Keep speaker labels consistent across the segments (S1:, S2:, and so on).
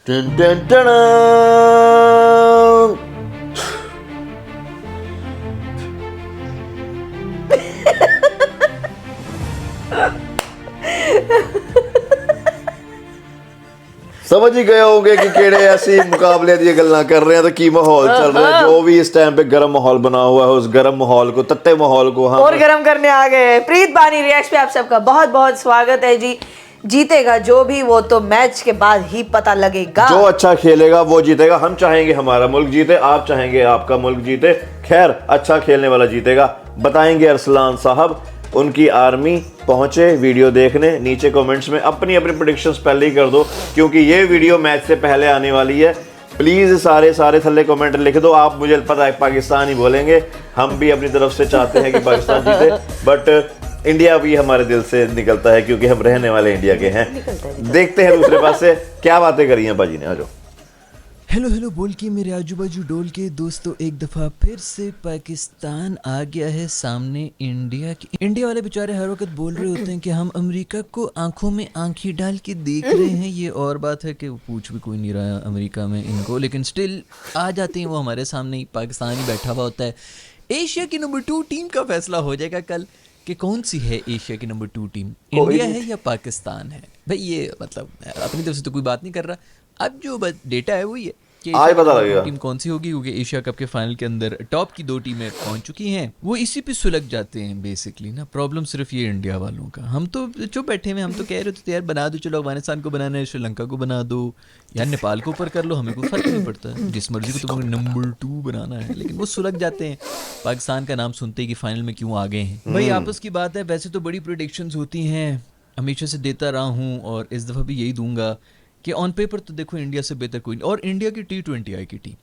S1: Ton ton ton. समझ ही गए होंगे कि केड़े ऐसी मुकाबले दी गल्लां कर रहे हैं तो की माहौल चल रहा है। जो भी इस टाइम पे गर्म माहौल बना हुआ है, उस गर्म माहौल को, तत्ते माहौल को हम
S2: और गर्म करने आ गए। प्रीत बानी रिएक्ट पे आप सबका बहुत बहुत स्वागत है जी। जीतेगा जो भी वो तो मैच के बाद ही पता लगेगा।
S1: जो अच्छा खेलेगा वो जीतेगा। हम चाहेंगे हमारा मुल्क जीते, आप चाहेंगे आपका मुल्क जीते। खैर, अच्छा खेलने वाला जीतेगा। बताएंगे अरसलान साहब। उनकी आर्मी पहुंचे वीडियो देखने। नीचे कमेंट्स में अपनी अपनी प्रेडिक्शंस पहले ही कर दो, क्योंकि ये वीडियो मैच से पहले आने वाली है। प्लीज सारे थल्ले कमेंट लिख दो। आप, मुझे पता है पाकिस्तान ही बोलेंगे, हम भी अपनी तरफ से चाहते हैं कि पाकिस्तान जीते, बट इंडिया भी हमारे दिल से निकलता है क्योंकि हम रहने वाले इंडिया के हैं। देखते हैं दूसरे पास से क्या बातें करी हैं बाजी ने। आ जाओ।
S3: हेलो हेलो बोल के मेरे आजू बाजू डोल के दोस्तों, एक दफ़ा फिर से पाकिस्तान आ गया है सामने इंडिया की। इंडिया वाले बेचारे हर वक्त बोल रहे होते हैं कि हम अमेरिका को आंखों में आंखें डाल के देख रहे हैं। ये और बात है कि वो पूछ भी कोई नहीं रहा अमेरिका में इनको, लेकिन स्टिल आ जाते हैं वो हमारे सामने ही। पाकिस्तान ही बैठा हुआ होता है। एशिया की नंबर 2 टीम का फैसला हो जाएगा कल कि कौन सी है एशिया की नंबर 2 टीम, इंडिया है या पाकिस्तान है। भाई ये मतलब अपनी तरफ से तो कोई बात नहीं कर रहा। अब जो डेटा है वही है कि
S1: आज पता लगेगा
S3: टीम कौन सी होगी, क्योंकि एशिया कप के फाइनल के अंदर टॉप की 2 टीमें पहुंच चुकी हैं। वो इसी पे सुलग जाते हैं बेसिकली ना। प्रॉब्लम सिर्फ ये इंडिया वालों का। हम तो चुप बैठे हुए, हम तो कह रहे थे यार बना दो, चलो अफगानिस्तान को बनाना है, श्रीलंका को बना दो, यार नेपाल को ऊपर कर लो, हमें कोई फर्क नहीं पड़ता, जिस मर्जी को तुम्हें नंबर 2 बनाना है। लेकिन वो सुलग जाते हैं पाकिस्तान का नाम सुनते ही कि फाइनल में क्यों आ गए हैं। भाई आपस की बात है। वैसे तो बड़ी प्रेडिक्शंस होती हैं, हमेशा से देता रहा हूँ और इस दफ़ा भी यही दूंगा कि ऑन पेपर तो देखो इंडिया से बेहतर कोई नहीं। और इंडिया की T20I की टीम,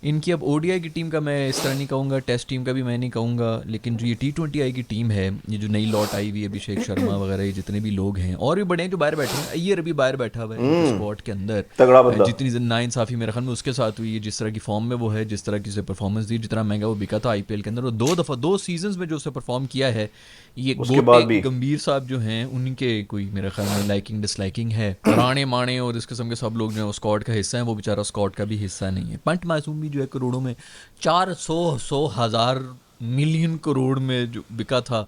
S3: इनकी अब ODI की टीम का मैं इस तरह नहीं कहूँगा, टेस्ट टीम का भी मैं नहीं कहूँगा, लेकिन जो ये T20I की टीम है, ये जो नई लॉट आई हुई है, अभिषेक शर्मा वगैरह, ये जितने भी लोग हैं और भी बड़े हैं जो बाहर बैठे हैं, अय्यर भी बाहर बैठा हुआ है स्पॉट के अंदर,
S1: तगड़ा बंदा।
S3: जितनी नाइंसाफ़ी मेरे ख्याल में उसके साथ हुई है, जिस तरह की फॉर्म में वो है, जिस तरह की उसे परफॉर्मेंस दी, जितना महंगा वो बिका था IPL के अंदर, और 2 दफ़ा 2 सीजन्स में जो उसे परफॉर्म किया है, ये गोटे गंभीर साहब जो हैं उनके कोई मेरे ख्याल में लाइकिंग डिसलाइकिंग है। राणे माणे और इस किस्म के सब लोग जो है स्क्वाड का हिस्सा हैं, वो बेचारा स्क्वाड का भी हिस्सा नहीं है। पंट मासूम भी जो है करोड़ों में 400 मिलियन करोड़ में जो बिका था,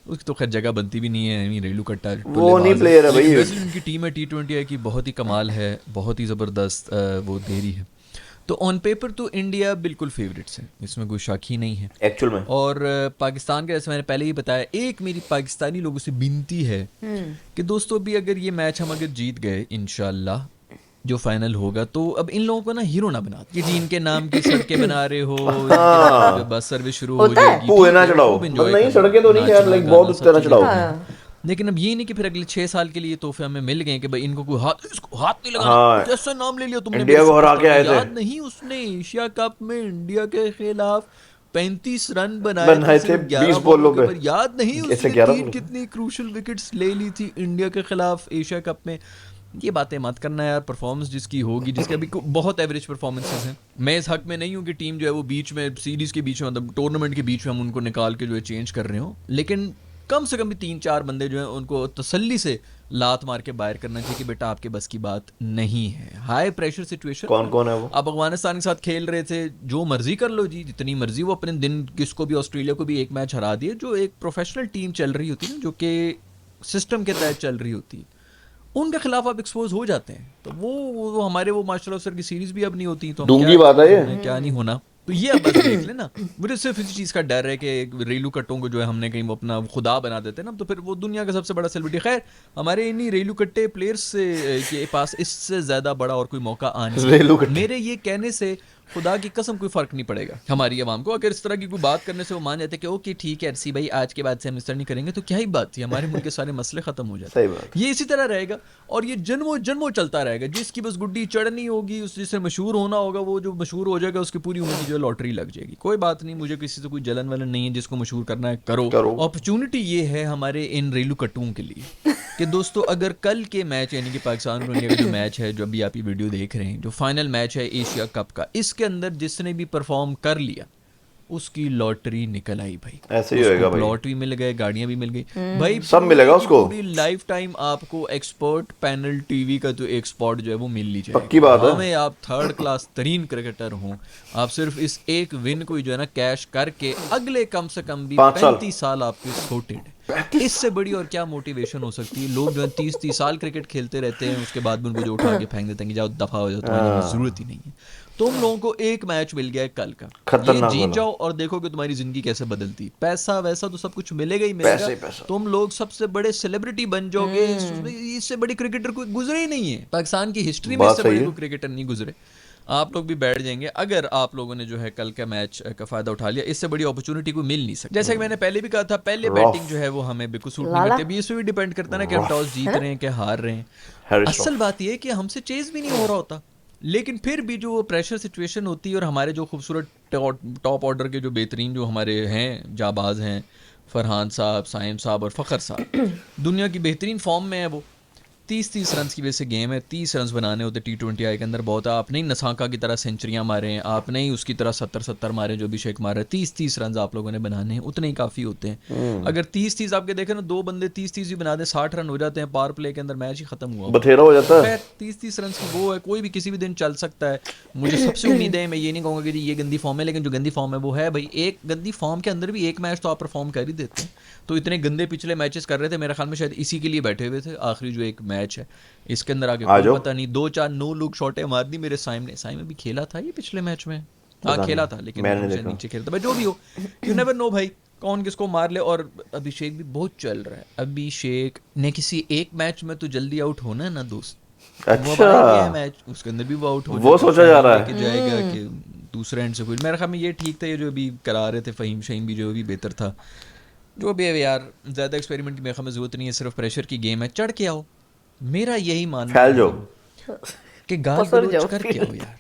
S3: उसकी तो खैर जगह बनती भी नहीं है। रेलू कट्टा
S1: वो नहीं प्लेयर है भाई।
S3: वैसे उनकी टीम है T20I की, बहुत ही कमाल है, बहुत ही ज़बरदस्त वो दे रही है। तो ऑन पेपर तो इंडिया बिल्कुल फेवरेट्स है, इसमें कोई शक ही नहीं है
S1: एक्चुअल में।
S3: और पाकिस्तान का, जैसे मैंने पहले ही बताया, एक मेरी पाकिस्तानी लोगों से विनती है कि दोस्तों अभी अगर ये मैच हम अगर जीत गए इंशाल्लाह जो फाइनल होगा, तो अब इन लोगों को ना हीरो ना बना कि जी इनके नाम की सड़कें बना रहे हो, इनके बस सर्विस शुरू हो जाएगी,
S1: पूरे ना चढ़ाओ। नहीं, सड़कें तो नहीं खैर, लाइक बहुत उस तरह चढ़ाओ।
S3: लेकिन अब ये नहीं कि फिर अगले 6 साल के लिए तोहफे हमें मिल गए कि भाई इनको कोई इसको हाथ नहीं लगाना। जैसा नाम ले लिया तुमने,
S1: इंडिया को हरा के आए थे।
S3: याद नहीं उसने एशिया कप में इंडिया के खिलाफ 35 रन बनाए थे 20 बॉलों पे। याद नहीं उसने कितनी क्रूशल विकेट्स ले ली थी इंडिया के खिलाफ एशिया कप में। ये बातें मत करना यार। परफॉर्मेंस जिसकी होगी, जिसके अभी बहुत एवरेज परफॉर्मेंसेस हैं, मैं इस हक में नहीं हूँ कि टीम जो है वो बीच में सीरीज के बीच में, मतलब टूर्नामेंट के बीच में हम उनको निकाल के जो है चेंज कर रहे हो, लेकिन कम से कम भी 3-4 बंदे जो हैं उनको तसल्ली से लात मार के बाहर करना चाहिए कि बेटा आपके बस की बात नहीं है। High pressure situation.
S1: कौन है वो?
S3: अब अफगानिस्तान के साथ खेल रहे थे, जो मर्जी कर लो जी, जितनी मर्जी वो अपने दिन किसको भी, ऑस्ट्रेलिया को भी एक मैच हरा दिए, जो एक प्रोफेशनल टीम चल रही होती है ना, जो कि सिस्टम के तहत चल रही होती है, उनके खिलाफ आप एक्सपोज हो जाते हैं। तो वो हमारे वो मार्शल ऑफिसर की सीरीज भी अब नहीं होती, तो
S1: दूंगी बात है ये,
S3: क्या नहीं होना। तो ये अब बस देख लेना। मुझे सिर्फ इसी चीज़ का डर है कि रेलू कट्टों को जो है हमने कहीं वो अपना खुदा बना देते हैं ना, तो फिर वो दुनिया का सबसे बड़ा सेलिब्रिटी। खैर हमारे इन्हीं रेलू कट्टे प्लेयर्स के पास इससे ज़्यादा बड़ा और कोई मौका आने, मेरे ये कहने से खुदा की कसम कोई फ़र्क नहीं पड़ेगा हमारी आवाम को। अगर इस तरह की कोई बात करने से वो मान जाते कि ओके ठीक है अर्सी भाई, आज के बाद से हम इस तरह नहीं करेंगे, तो क्या ही बात थी, हमारे मुल्क के सारे मसले ख़त्म हो जाते हैं। ये इसी तरह रहेगा और ये जन्मों जन्मों चलता रहेगा। जिसकी बस गुड्डी चढ़नी होगी, उस जिससे मशहूर होना होगा, वो जो मशहूर हो जाएगा उसकी पूरी उम्र की जो लॉटरी लग जाएगी। कोई बात नहीं, मुझे किसी से कोई जलन वलन नहीं है। जिसको मशहूर करना है करो। अपॉर्चुनिटी ये है हमारे इन रेलू कट्टुओं के लिए कि दोस्तों अगर कल के मैच, यानी कि पाकिस्तान और इंडिया का जो मैच है, जो अभी आप ये वीडियो देख रहे हैं, जो फाइनल मैच है एशिया कप का, इसके अंदर जिसने भी परफॉर्म कर लिया, उसकी लॉटरी निकल आई भाई।
S1: ऐसे ही होएगा भाई।
S3: प्लॉट भी मिल गए, गाड़ियां भी मिल गई भाई,
S1: सब मिलेगा
S3: पूरी की
S1: उसको।
S3: पूरी लाइफ टाइम आपको एक्सपर्ट पैनल टीवी का तो एक स्पॉट जो है वो मिल ली जाएगा।
S1: पक्की बात है।
S3: हमें आप थर्ड क्लास तरीन क्रिकेटर हों, आप सिर्फ इस एक विन को ही जो है ना कैश करके अगले कम से कम भी
S1: 5 साल।
S3: 35 साल आपके सॉर्टेड है। इससे बड़ी और क्या मोटिवेशन हो सकती है? लोग जो है 30-30 साल क्रिकेट खेलते रहते हैं, उसके बाद भी उनको जो उठा के फेंक देते हैं कि जाओ दफा हो जाओ, तुम्हारी जरूरत ही नहीं है। तुम लोगों को एक मैच मिल गया है कल का, ये
S1: खतरनाक
S3: जीत
S1: वाला।
S3: जाओ और देखो कि तुम्हारी जिंदगी कैसे बदलती है। पैसा वैसा तो सब कुछ मिलेगा ही मिलेगा,
S1: पैसे ही पैसा।
S3: तुम लोग सबसे बड़े सेलिब्रिटी बन जाओगे। इससे बड़ी क्रिकेटर कोई गुजरे ही नहीं है, पाकिस्तान की हिस्ट्री में
S1: बात
S3: इससे
S1: सही
S3: बड़े
S1: है।
S3: कोई क्रिकेटर नहीं गुजरे। आप लोग भी बैठ जाएंगे अगर आप लोगों ने जो है कल का मैच का फायदा उठा लिया। इससे बड़ी अपॉर्चुनिटी को मिल नहीं सकती। जैसे कि मैंने पहले भी कहा था, पहले
S1: रफ।
S3: बैटिंग जो है वो हमें बिल्कुल सूट नहीं
S2: लाला।
S3: करती। अभी इस पे भी डिपेंड करता है ना कि हम टॉस जीत रहे हैं कि हार रहे हैं।
S1: हैरिस
S3: असल बात यह है कि हमसे चेज भी नहीं हो रहा होता, लेकिन फिर भी जो प्रेशर सिचुएशन होती है और हमारे जो खूबसूरत टॉप ऑर्डर के जो बेहतरीन जो हमारे हैं जाबाज हैं, फरहान साहब, साइम साहब और फ़खर साहब, दुनिया की बेहतरीन फॉर्म में है वो। 30-30 रन की वजह से गेम है, 30 रन बनाने होते T20 आई के अंदर बहुत है। आपने ही नसाका की तरह सेंचुरियां मारे हैं, आपने ही उसकी तरह 70-70 मारे जो अभिषेक मारे। 30-30 रन आप लोगों ने बनाने हैं, उतने ही काफ़ी होते हैं। अगर 30-30 आपके देखें ना, दो बंदे 30-30 भी बना दें, 60 रन हो जाते हैं, पावर प्ले के अंदर मैच ही खत्म हुआ।
S1: बथेरा हो जाता है।
S3: खैर 30-30 रन की वो है, कोई भी किसी भी दिन चल सकता है। मुझे सबसे उम्मीद है, मैं ये नहीं कहूँगा कि जी ये गंदी फॉर्म है, लेकिन जो गंदी फॉर्म है वो है भाई। एक गंदी फॉर्म के अंदर भी एक मैच तो आप परफॉर्म कर ही देते हैं। तो इतने गंदे पिछले मैचेस कर रहे थे, मेरे ख्याल में शायद इसी के लिए बैठे हुए थे। आखिरी जो एक मैच है इसके अंदर आगे
S1: आ
S3: कोई
S1: जाओ।
S3: पता नहीं, 2-4 नो लुक शॉटें मार दी मेरे साइम भी खेला था ये पिछले मैच में। हाँ
S1: पता
S3: खेला
S1: नहीं,
S3: था, लेकिन
S1: मैंने
S3: वो शायद
S1: देखा।
S3: नीचे खेलता। भाई जो भी हो, यू नेवर नो भाई कौन किसको मार ले। और अभिषेक भी बहुत चल रहा है। अभिषेक ने किसी एक मैच में तो जल्दी आउट होना है ना दोस्त। वो
S1: अच्छा।
S3: हमारा ये है मैच, उसके अंदर भी वो आउट हो
S1: वो
S3: जाता है,
S1: सोचा जा रहा है।
S3: लेके जाएगा कि दूसरे एंड से कोई। मेरे ख्याल में ये ठीक था, ये जो अभी करा रहे थे फ़हीम शहीम भी जो भी बेहतर था। जो भी है यार, ज़्यादा एक्सपेरिमेंट की मेरे ख्याल में ज़रूरत नहीं है, सिर्फ प्रेशर की गेम है, चढ़ के आओ। मेरा यही मानना
S1: फैल
S3: है
S1: जाओ।
S3: कि गाल
S2: पसर
S3: गलोच
S2: जाओ
S3: करके आओ यार,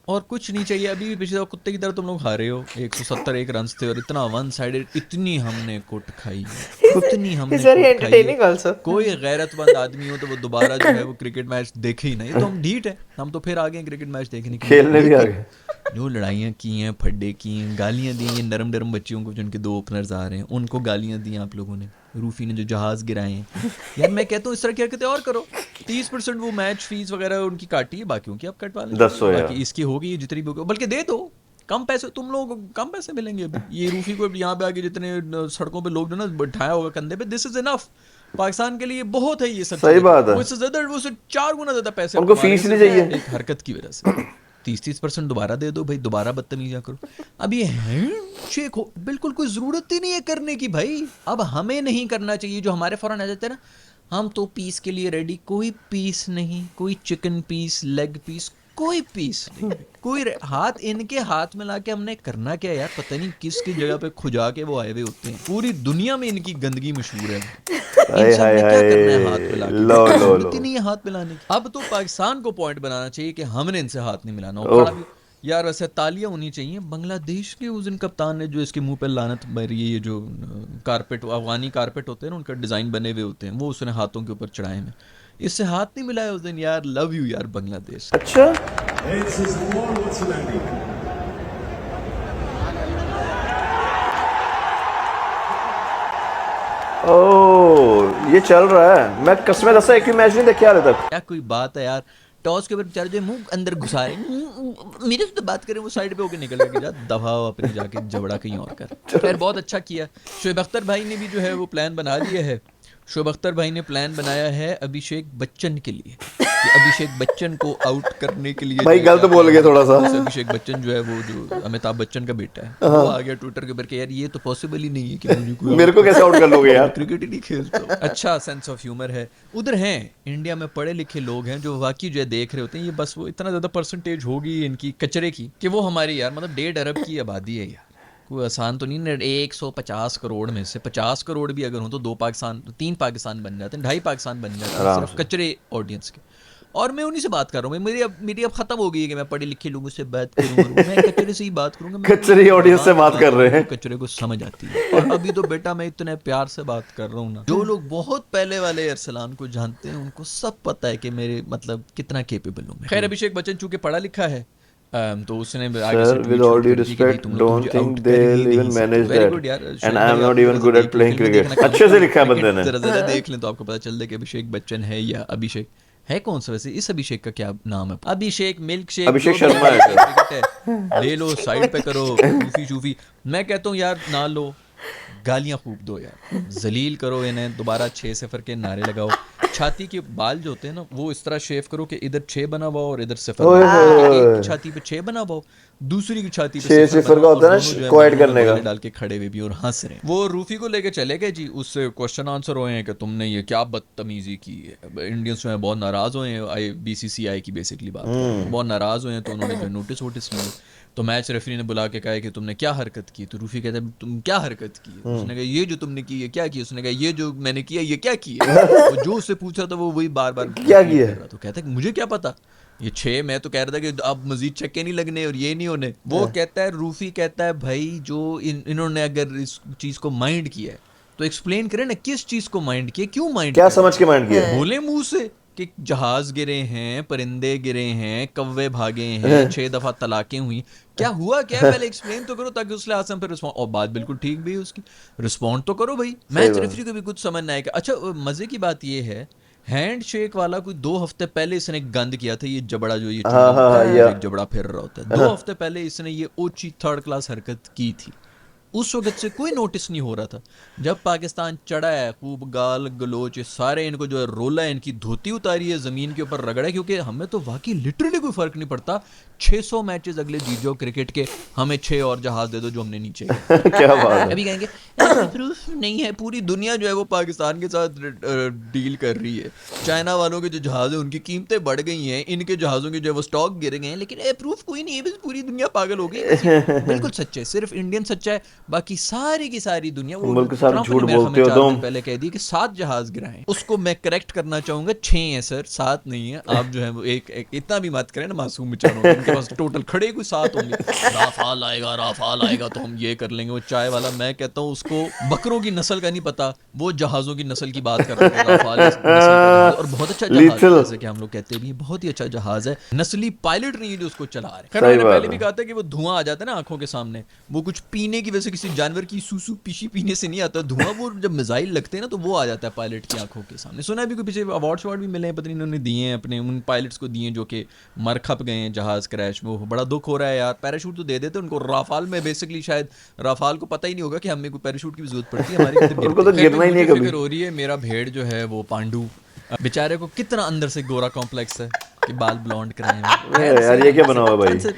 S3: और कुछ नहीं चाहिए। अभी भी पिछले दफा कुत्ते की तरह तुम लोग हारे हो, 171 रन थे और इतना वन साइडेड, इतनी हमने कुट खाई है, इतनी हमने
S2: He's very
S3: कुट खाई
S2: entertaining
S3: है।
S2: also.
S3: कोई गैरतमंद आदमी हो तो वो दोबारा जो है वो क्रिकेट मैच देखे ही नहीं। तो हम ढीठ है, हम तो फिर आ गए क्रिकेट मैच देखने के लिए।
S1: खेलने भी आ
S3: लेकिन
S1: गए।
S3: जो लड़ाइयाँ की हैं, फड्डे की हैं, गालियाँ दी हैं नरम नरम बच्चियों को, जिनके 2 ओपनर्स आ रहे हैं उनको गालियाँ दी आप लोगों ने। रूफी ने जो जहाज गिराए हैं यार, मैं कहता हूँ इस तरह की हरकतें और करो। 30% वो मैच फीस वगैरह उनकी काटी है, बाकियों की आप कटवा लें।
S1: 10 यार।
S3: बाकी इसकी होगी जितनी भी होगी, बल्कि दे दो कम पैसे। तुम लोग कम पैसे मिलेंगे अभी। ये रूफी को यहाँ पे आके जितने सड़कों पे लोग जो ना बैठाया होगा कंधे पे, दिस इज इनफ। पाकिस्तान के लिए बहुत है ये सब
S1: सही
S3: चीजें।
S1: बात है।
S3: वो इससे ज्यादा, वो उससे 4 गुना ज्यादा पैसे
S1: उनको
S3: कमा रहे
S1: फीस
S3: हैं
S1: नहीं
S3: सिर्फ
S1: चाहिए।
S3: एक हरकत की वजह से। 30-30% दोबारा दे दो भाई, दोबारा बदतमीजियां करो। अब ये हैंडशेक हो, बिल्कुल कोई जरूरत ही नहीं है करने की भाई। अब हमें नहीं करना चाहिए। जो हमारे फौरन आ जाते हैं ना, हम तो पीस के लिए रेडी। कोई पीस नहीं, कोई चिकन पीस, लेग पीस, कोई पीस नहीं। कोई हाथ इनके हाथ में ला के हमने करना क्या यार? पता नहीं किसकी जगह पे खुजा के वो आए हुए होते हैं। पूरी दुनिया में इनकी गंदगी मशहूर है। इनसे हमने क्या करना है हाथ मिला के?
S1: लो, लो,
S3: जरूरत ही
S1: लो।
S3: नहीं है हाथ मिलाने की। अब तो पाकिस्तान को पॉइंट बनाना चाहिए कि हमने इनसे हाथ नहीं मिलाना। और
S1: ओह।
S3: खड़ा भी यार, वैसे तालियां होनी चाहिए। बांग्लादेश के उस दिन कप्तान ने जो इसके मुंह पे लानत मारी, ये जो कारपेट, अफगानी कारपेट होते हैं ना, उनका डिजाइन बने हुए होते हैं, वो उसने हाथों के ऊपर चढ़ाए हैं। इससे हाथ नहीं मिलाया उस दिन यार। लव यू यार बांग्लादेश।
S1: अच्छा।
S4: It's his war Watanabe.
S1: ओ ये चल रहा है। मैं कसम दसा एक भी मैच नहीं देखा हाले तक।
S3: क्या कोई बात है यार? टॉस के ऊपर बेचारे जो मुंह अंदर घुसा रहे मेरे से तो बात करें, वो साइड पे होके निकल गए कि जा दफा हो अपने, जाके जबड़ा कहीं और कर। खैर बहुत अच्छा किया। शोएब अख्तर भाई ने भी जो है वो प्लान बना लिया है। शोएब अख्तर भाई ने प्लान बनाया है अभिषेक बच्चन के लिए, कि अभिषेक बच्चन को आउट करने के लिए।
S1: भाई गलत बोल गए थोड़ा सा।
S3: जैसे अभिषेक बच्चन जो है वो जो अमिताभ बच्चन का बेटा है, वो आ गया ट्विटर के ऊपर कि यार ये तो पॉसिबल ही नहीं है कि मुझे कोई
S1: मेरे को कैसे आउट कर लोगे यार?
S3: क्रिकेट ही नहीं खेलता हूं। अच्छा सेंस ऑफ ह्यूमर है उधर। हैं इंडिया में पढ़े लिखे लोग हैं जो वाकई जो है देख रहे होते हैं। ये बस वो इतना ज़्यादा परसेंटेज होगी इनकी कचरे की कि वो हमारी यार मतलब 1.5 अरब की आबादी है यार। कोई आसान तो नहीं है। 150 करोड़ में से 50 करोड़ भी अगर हो तो 2 पाकिस्तान, 3 पाकिस्तान बन जाते हैं, 2.5 पाकिस्तान बन जाते हैं
S1: आराम
S3: सिर्फ कचरे ऑडियंस के। और मैं उन्हीं से बात कर रहा हूँ। मेरी अब खत्म हो गई है कि मैं पढ़े लिखे लोगों से बात करूँ। मैं कचरे से ही बात करूँगा।
S1: कचरे ऑडियंस से बात कर रहे हैं।
S3: कचरे को समझ आती है। और अभी तो बेटा मैं इतने प्यार से बात कर रहा हूँ ना, जो लोग बहुत पहले वाले अरसलान को जानते हैं उनको सब पता है कि मेरे मतलब कितना केपेबल हूँ मैं। खैर अभिषेक बच्चन चूंकि पढ़ा लिखा है, तो उसने आगे से
S1: Sir,
S3: tweet
S1: with
S3: शुरू
S1: all due
S3: कर दी कि भाई
S1: respect,
S3: तुम
S1: don't
S3: मुझे
S1: think
S3: out कर ही
S1: they'll
S3: नहीं
S1: even
S3: सकते।
S1: manage
S3: Very
S1: that.
S3: good यार,
S1: And
S3: शायद
S1: I'm
S3: यार
S1: not even
S3: थोड़ा
S1: good
S3: सा
S1: at playing
S3: फिल्में
S1: cricket.
S3: देखना कम
S1: अच्छे से
S3: करो,
S1: लिखा है बंदे
S3: cricket
S1: ने।
S3: जरा जरा देख लें तो आपको पता चल जाए कि अभिषेक बच्चन है या अभिषेक है। कौन सा वैसे इस अभिषेक का क्या नाम है? अभिषेक मिल्क शेक,
S1: अभिषेक
S3: जो भी
S1: शर्मा है
S3: है,
S1: सर।
S3: cricket है, ले लो साइड पे करो, शूफी शूफी। मैं कहता हूँ यार ना लो, गालियां खूब दो यार, जलील करो इन्हें, दोबारा 6 सिफर के नारे लगाओ। छाती के बाल जो होते हैं ना वो इस तरह शेव करो कि इधर 6 बना हुआ और इधर सिफर
S1: ओए
S3: बना हुआ।
S1: होए।
S3: एक की छाती पे 6 बना हुआ, दूसरी की छाती पे
S1: 6
S3: सिफर
S1: सिफर
S3: बना
S1: का
S3: हुआ,
S1: होता है
S3: और
S1: ना
S3: दोनों जो है
S1: क्वाइट
S3: मुंह में
S1: करने का।
S3: गोले डाल के खड़े हुए भी और हंस रहे हैं। वो रूफी को लेके चले गए जी, उससे क्वेश्चन आंसर हुए हैं कि तुमने ये क्या बदतमीजी की है। इंडियंस जो है बहुत नाराज हुए हैं, BCCI की बेसिकली बात कर रहे हैं, बहुत नाराज हुए हैं। तो उन्होंने जो नोटिस वोटिस लिए, तो मैच रेफरी ने बुला के कहा कि तुमने क्या हरकत की। तो रूफी कहता है तुम क्या हरकत की? उसने कहा ये जो तुमने की है क्या की? उसने कहा ये जो मैंने किया ये क्या किया। और जो उससे पूछा था वो वही बार बार
S1: क्या किया?
S3: कर रहा। तो कहता है मुझे क्या पता, ये 6 मैं तो कह रहा था कि अब मजीद छक्के नहीं लगने और ये नहीं होने। वो कहता है, रूफी कहता है भाई जो इन्होंने अगर इस चीज को माइंड किया है तो एक्सप्लेन करें ना, किस चीज को माइंड किया, क्यों माइंड
S1: क्या समझ के माइंड किया?
S3: बोले मुंह से कि जहाज गिरे हैं, परिंदे गिरे हैं, कौवे भागे हैं, 6 दफा तलाकें हुई, क्या हुआ क्या है पहले एक्सप्लेन तो करो, ताकि उस लिहाज से हम फिर रिस्पॉन्ड। और बात बिल्कुल ठीक भी है उसकी, रिस्पॉन्ड तो करो भाई। मैच रेफरी को भी कुछ समझ ना आएगा। अच्छा मजे की बात ये है, हैंड शेक वाला कोई 2 हफ्ते पहले इसने गंद किया था, ये जबड़ा जो ये एक जबड़ा फिर रहा होता है, 2 हफ्ते पहले इसने ये ओची 3rd क्लास हरकत की थी। उस वक्त से कोई नोटिस नहीं हो रहा था। जब पाकिस्तान चढ़ा है, खूब गाल गलोच सारे इनको जो है रोला है, इनकी धोती उतारी है, जमीन के ऊपर रगड़ा है, क्योंकि हमें तो वाकई लिटरली कोई फर्क नहीं पड़ता। 600 मैचेस अगले जीत जाओ क्रिकेट के, हमें 6 और जहाज दे दो जो हमने नीचे
S1: क्या बात है।
S3: अभी कहेंगे प्रूफ नहीं है, पूरी दुनिया जो है वो पाकिस्तान के साथ डील कर रही है। चाइना वालों के जो जहाज है उनकी कीमतें बढ़ गई हैं, इनके जहाज़ों के जो है वो स्टॉक गिर गए हैं, लेकिन प्रूफ कोई नहीं है, बस पूरी दुनिया पागल हो गई। बिल्कुल सच्चा है, सिर्फ इंडियन सच्चा है, बाकी सारी की सारी दुनिया। वो
S1: मुल्क साहब
S3: ट्रंप
S1: झूठ
S3: ने मेरे
S1: बोलते हो
S3: हमें 4
S1: तुम।
S3: दिन पहले कह दी कि 7 जहाज गिराए। उसको मैं करेक्ट करना चाहूंगा, 6 है सर, 7 नहीं है। आप जो है वो एक इतना भी मत करें ना मासूम बेचारों को, इनके पास टोटल खड़े कोई 7 होंगे। राफाल आएगा तो हम ये कर लेंगे। वो चाय वाला, मैं कहता हूँ उसको बकरों की नस्ल का नहीं पता, वो जहाजों की नस्ल की बात कर रहा है। राफाल नस्ल का जहाज, और बहुत अच्छा जहाज है, जैसे कि हम लोग कहते भी, बहुत ही अच्छा जहाज है। नस्ली पायलट नहीं है जो उसको चला रहे। मैंने पहले भी कहा था कि वो धुआं आ जाता है ना आंखों के सामने, वो कुछ पीने की वजह से, किसी जानवर की सूसू पीशी पीने से नहीं आता धुआं, वो जब मिसाइल लगते हैं ना तो वो आ जाता है पायलट की आंखों के सामने। सुना है भी कोई पीछे अवार्ड भी मिले हैं, पता नहीं इन्होंने दिए हैं अपने उन पायलट्स को, दिए जो कि मर खप गए हैं जहाज क्रैश में। वो बड़ा दुख हो रहा है यार। पैराशूट तो दे देते उनको। राफाल में बेसिकली शायद राफाल को पता ही नहीं होगा कि हमें कोई पैराशूट की भी जरूरत पड़ती है, हमारी
S1: उनको तो गिरना ही नहीं है कभी।
S3: फिक्र हो रही है, मेरा भेड़ जो है वो पांडू बेचारे को कितना अंदर से गोरा कॉम्प्लेक्स है कि बाल ब्लॉन्ड कराए हैं।
S1: यार ये क्या बना हुआ भाई?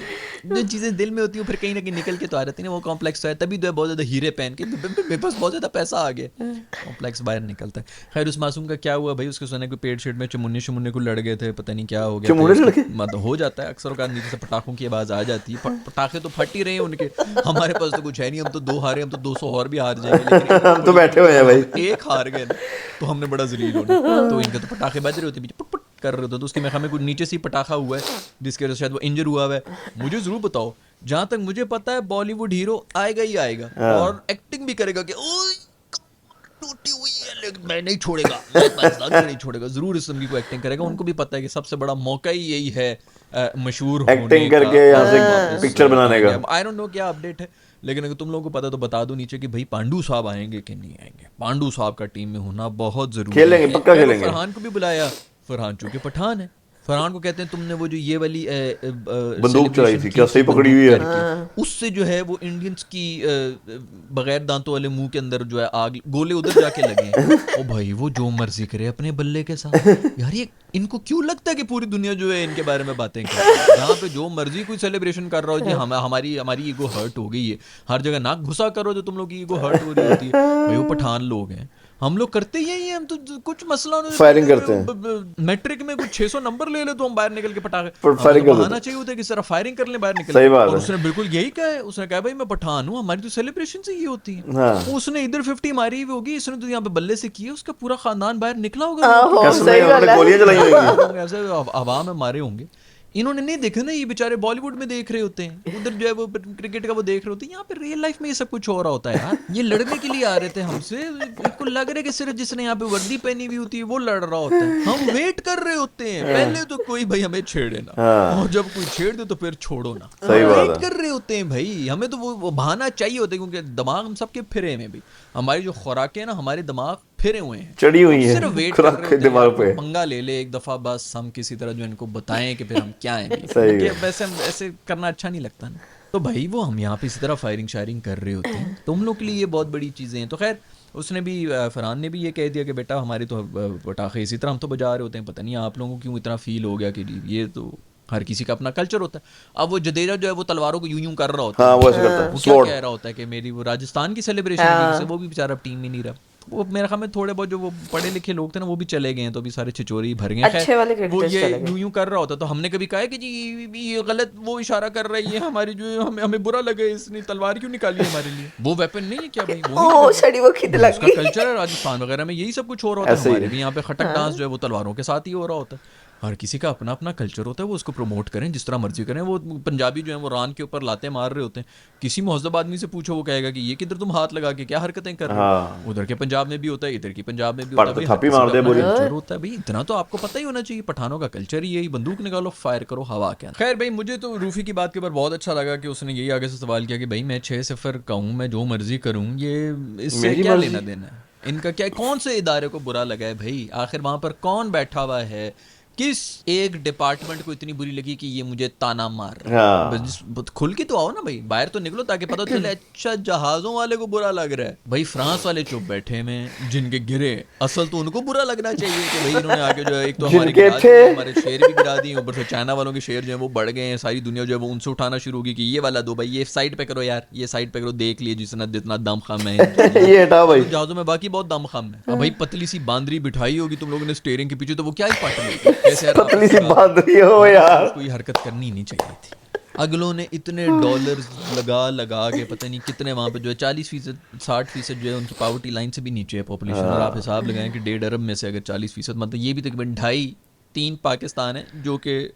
S3: जो चीजें दिल में होती हैं फिर कहीं ना कहीं निकल के तो आ जाती है ना, वो कॉम्प्लेक्स तो है। तभी तो है बहुत ज्यादा हीरे पहन के मेरे पास बहुत ज्यादा पैसा आ गया, कॉम्प्लेक्स बाहर निकलता है। खैर उस मासूम का क्या हुआ भाई, उसके सोने को पेट शेट में चमुन्ने को लड़ गए थे, पता नहीं क्या हो गया। मतलब हो जाता है अक्सर, का नीचे से पटाखों की आवाज आ जाती है। पटाखे तो फट ही रहे हैं उनके, हमारे पास तो कुछ है नहीं, हम तो 2 हारे, हम तो 200 और भी हार जाएंगे, लेकिन
S1: हम तो बैठे हुए हैं भाई।
S3: एक हार गए तो हमने बड़ा जलील होना। तो इनके तो पटाखे बज रहे होते पीछे, पुट पुट कर रहे होते, तो उसके में हमें कुछ नीचे से ही पटाखा हुआ है जिसकी वजह से शायद वो इंजर हुआ है। मुझे जरूर बताओ, जहां तक मुझे पता है बॉलीवुड हीरो आएगा ही आएगा और एक्टिंग भी करेगा कि ओए टूटी हुई है लेकिन मैं नहीं छोड़ेगा, मैं पाकिस्तान को नहीं छोड़ेगा, जरूर इस किस्म की कोई एक्टिंग करेगा। उनको भी पता है कि सबसे बड़ा मौका ही यही है मशहूर
S1: एक्टिंग करके यहाँ से पिक्चर बनाने का।
S3: आई डोंट नो क्या अपडेट है, लेकिन अगर तुम लोगों को पता तो बता दो नीचे कि भाई पांडू साहब आएंगे कि नहीं आएंगे। पांडू साहब का टीम में होना बहुत जरूरी है।
S1: खेलेंगे, पक्का खेलेंगे।
S3: फरहान को भी बुलाया, फरहान चूंकि पठान है, फरहान को कहते हैं तुमने वो जो ये वाली
S1: बंदूक चलाई थी, क्या सही पकड़ी हुई है,
S3: उससे जो है वो इंडियंस की बगैर दांतों वाले मुंह के अंदर जो है आग गोले उधर जाके लगे। ओ भाई वो जो मर्जी करे अपने बल्ले के साथ। यार ये इनको क्यों लगता है कि पूरी दुनिया जो है इनके बारे में बातें कर रही है? जहाँ पे जो मर्जी कोई सेलिब्रेशन कर रहा हो जी, हमारी ईगो हर्ट हो गई है, हर जगह नाक घुसा करो जो तुम लोग की ईगो हर्ट हो रही होती है। भाई वो पठान लोग हैं, हम लोग करते ही हैं, हम तो कुछ मसला नहीं,
S1: फायरिंग करते हैं।
S3: मैट्रिक में कुछ 600 नंबर ले तो हम बाहर निकल के पटाखे
S1: फायरिंग कर
S3: बहाना चाहिए होता है कि सर फायरिंग कर ले बाहर निकल।
S1: सही बात
S3: और
S1: है।
S3: उसने बिल्कुल यही कहा है, उसने कहा भाई मैं पठान हूँ, हमारी तो सेलिब्रेशन से ये होती है।
S1: हाँ।
S3: उसने इधर 50 मारी हुई होगी, इसने तो यहाँ पे बल्ले से की है, उसका पूरा खानदान बाहर निकला होगा,
S2: हाँ,
S1: कसम
S2: सही
S1: है,
S2: बात
S1: उन्होंने
S2: है।
S1: गोलियां चलाई होंगी।
S3: ऐसे हवा में मारे होंगे। इन्होंने नहीं देखा ना, ये बेचारे बॉलीवुड में देख रहे होते हैं, उधर जो है वो क्रिकेट का वो देख रहे होते हैं, यहाँ पे रियल लाइफ में ये सब कुछ हो रहा होता है यार। ये लड़ने के लिए आ रहे थे हमसे, इनको लग रहा है कि सिर्फ जिसने यहाँ पे वर्दी पहनी हुई होती है वो लड़ रहा होता है, हम वेट कर रहे होते हैं, पहले तो कोई भाई हमें छेड़े ना, और जब कोई छेड़ दे तो फिर छोड़ो ना,
S1: सही बात
S3: वेट
S1: है।
S3: कर रहे होते हैं भाई, हमें तो वो बहाना चाहिए होता है, क्योंकि दिमाग हम सबके फिरे में भी, हमारी जो खुराकें ना, हमारे दिमाग फिरे हुए हैं,
S1: चढ़ी हुई है
S3: सिर्फ वेट कर
S1: खुराक
S3: रहे
S1: के
S3: होते हैं
S1: दिमाग
S3: यार,
S1: पे।
S3: पंगा ले ले एक दफा बस, हम किसी तरह जो इनको बताएं कि फिर हम क्या हैं भी।
S1: सही
S3: क्योंकि
S1: है।
S3: वैसे ऐसे करना अच्छा नहीं लगता ना, तो भाई वो हम यहाँ पे इसी तरह फायरिंग शायरिंग कर रहे होते हैं, तुम लोग के लिए ये बहुत बड़ी चीज़ें हैं। तो खैर उसने भी फरहान ने भी ये कह दिया कि बेटा हमारे तो पटाखे इसी तरह हम तो बजा रहे होते हैं, पता नहीं आप लोगों को क्यों इतना फील हो गया कि ये तो हर किसी का अपना कल्चर होता है। अब वो जडेजा जो है वो तलवारों को यूं यूं कर रहा होता है,
S1: हाँ वो ऐसे करता है,
S3: वो क्या
S1: स्वॉर्ड।
S3: कह रहा होता है कि मेरी वो राजस्थान की सेलिब्रेशन से वो भी बेचारा टीम में नहीं रहा। वो मेरे ख्याल में थोड़े बहुत जो वो पढ़े लिखे लोग थे ना वो भी चले गए हैं, तो अभी सारे छिचोरी भर गए हैं।
S2: अच्छे वाले
S3: खैर, वो
S2: cricketers
S3: ये
S2: चले गए।
S3: यूं यूं कर रहा होता, तो हमने कभी कहा है कि जी ये गलत वो इशारा कर रही है हमारी, जो हमें बुरा लगे, इसने तलवार क्यों निकाली हमारे लिए, वो वेपन नहीं है क्या भाई, वो नहीं
S2: ओ
S3: है?
S2: सड़ी वो खिद लग
S3: उसका
S2: गई।
S3: कल्चर है, राजस्थान वगैरह में यही सब कुछ हो रहा होता है,
S1: ऐसे ही
S3: हमारे
S1: है।
S3: भी यहाँ पे खटक डांस जो है वो तलवारों के साथ ही हो रहा होता है। हर किसी का अपना अपना कल्चर होता है, वो उसको प्रमोट करें जिस तरह मर्जी करें। वो पंजाबी जो है वो रान के ऊपर लाते मार रहे होते हैं, किसी मुहज़्ज़ब आदमी से पूछो वो कहेगा कि ये किधर तुम हाथ लगा के क्या हरकतें कर रहे हो। उधर के पंजाब में भी होता है, इधर की पंजाब में भी होता है,
S1: पड़ते
S3: भाई, हर
S1: थापी
S3: किसी का
S1: मार दे
S3: अपना
S1: बोली।
S3: कल्चर होता है भाई, इतना तो आपको पता ही होना चाहिए। पठानों का कल्चर ही यही, बंदूक निकालो फायर करो हवा के अंदर। खैर भाई मुझे तो रूफी की बात के ऊपर बहुत अच्छा लगा कि उसने यही आगे से सवाल किया कि भाई मैं 6-0 का हूँ, मैं जो मर्जी करूँ, ये इससे
S1: मेरी
S3: क्या
S1: मर्जी।
S3: लेना देना है, इनका क्या, कौन से इदारे को बुरा लगा है भाई, आखिर वहां पर कौन बैठा हुआ है, किस एक डिपार्टमेंट को इतनी बुरी लगी कि ये मुझे ताना मार रहा है।
S1: हाँ।
S3: बस खुल के तो आओ ना भाई, बाहर तो निकलो ताकि पता चले अच्छा जहाजों वाले को बुरा लग रहा है, भाई फ्रांस वाले चुप बैठे में जिनके गिरे, असल तो उनको बुरा लगना चाहिए कि भाई इन्होंने आके जो है एक तो हमारे
S1: जिनके
S3: गिरा
S1: थे।
S3: दिए, हमारे शेर भी गिरा दिए, ऊपर से चाइना वालों के शेर जो है वो बढ़ गए हैं, सारी दुनिया जो है वो उनसे उठाना शुरू होगी कि ये वाला दो भाई, ये साइड पे करो यार, ये साइड पे करो, देख लिए जितना जितना दम खम है
S1: ये हटा भाई।
S3: जहाजों में बाकी बहुत दम खम है। अब भाई पतली सी बांदरी बिठाई होगी तुम लोगों ने स्टीयरिंग के पीछे, तो वो क्या ही पट लेगी, कैसे यार आप
S1: पतली सी
S3: इसका-
S1: बात रही हो यार।
S3: कोई हरकत करनी नहीं चाहिए थी। अगलों ने इतने डॉलर्स लगा के पता नहीं कितने वहाँ पे जो है 40%, 60% जो है उनकी पावर्टी लाइन से भी नीचे है पॉपुलेशन, और आप हिसाब लगाएं कि 1.5 अरब में से अगर 40%, मतलब ये भी तकरीबन 2.5-3 पाकिस्तान है जो कि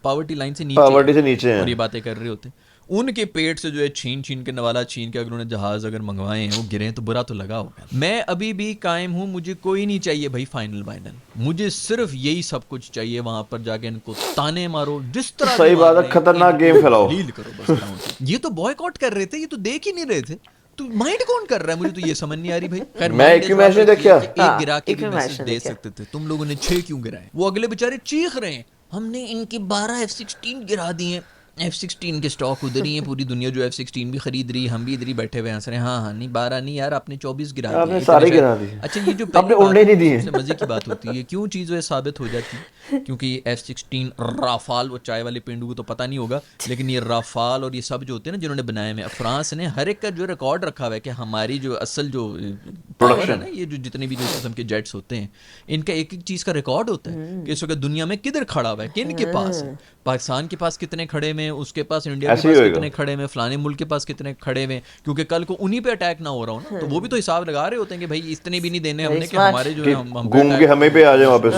S3: पावर्टी लाइन से नीचे
S1: पावर्टी से नीचे हैं।
S3: और ये बातें कर रहे होते हैं। उनके पेट से जो है छीन छीन के नवाला छीन के अगर उन्होंने जहाज अगर मंगवाए हैं वो गिरे तो बुरा तो लगा होगा। मैं अभी भी कायम हूँ, मुझे कोई नहीं चाहिए भाई फाइनल वाइनल, मुझे सिर्फ यही सब कुछ चाहिए, वहां पर जाके इनको ताने मारो जिस तरह
S1: सही
S3: के
S1: बात है,
S3: मारने हैं,
S1: खतरनाक
S3: इनको
S1: गेम फैलाओ।
S3: लील करो बस ground पे। ये तो बॉयकॉट कर रहे थे, ये तो देख ही नहीं रहे थे, तो माइंड कौन कर रहा है, मुझे तो ये समझ नहीं आ रही भाई। खैर,
S1: मैं
S3: mind
S1: एक
S3: इस
S1: मैच
S3: बात
S1: नहीं
S3: पे
S1: देखा।
S3: कि एक
S2: हाँ,
S3: गिरा के
S2: एक
S3: भी
S2: भी
S3: मैसेज
S2: मैच
S3: दे
S2: नहीं देखा।
S3: सकते थे, तुम लोगों ने 6 क्यों गिराए। वो अगले बेचारे चीख रहे हैं हमने इनकी 12 F-16 गिरा दिए, F-16 के स्टॉक उधर ही है, पूरी दुनिया जो F-16 भी खरीद रही है, हम भी इधर ही बैठे हुए हंस रहे हैं। हाँ नहीं 12 नहीं यार, आपने 24 गिरा दिए,
S1: आपने
S3: इतने
S1: सारे
S3: शायद-
S1: गिरा दिए।
S3: अच्छा ये जो
S1: आपने
S3: पहली
S1: उड़ने
S3: बात
S1: नहीं दिए।
S3: सबसे मजे की बात होती है, क्यों चीज़ है साबित हो जाती है, क्योंकि F-16 राफाल, वो चाय वाले पेंडू को तो पता नहीं होगा, लेकिन ये राफाल और ये सब जो होते हैं ना जिन्होंने बनाए में, फ्रांस ने हर एक का जो रिकॉर्ड रखा हुआ है कि हमारी जो असल जो पावर है ना, ये जो जितने भी जो किस्म के जेट्स होते हैं इनका एक एक चीज़ का रिकॉर्ड होता है कि इस वक्त दुनिया में किधर खड़ा हुआ है, किन के पास है, पाकिस्तान के पास कितने खड़े में, उसके पास इंडिया के
S1: ऐसे ही
S3: पास
S1: होएगा।
S3: कितने खड़े में, फलाने मुल्क के पास कितने खड़े में, क्योंकि कल को उन्हीं पे अटैक ना हो रहा हो ना, तो वो भी तो हिसाब लगा रहे होते हैं कि भाई इतने भी नहीं देने हमने कि
S2: smart।
S3: हमारे जो
S1: कि
S3: है हम
S1: घूम के हमें पे आ जाए वापस।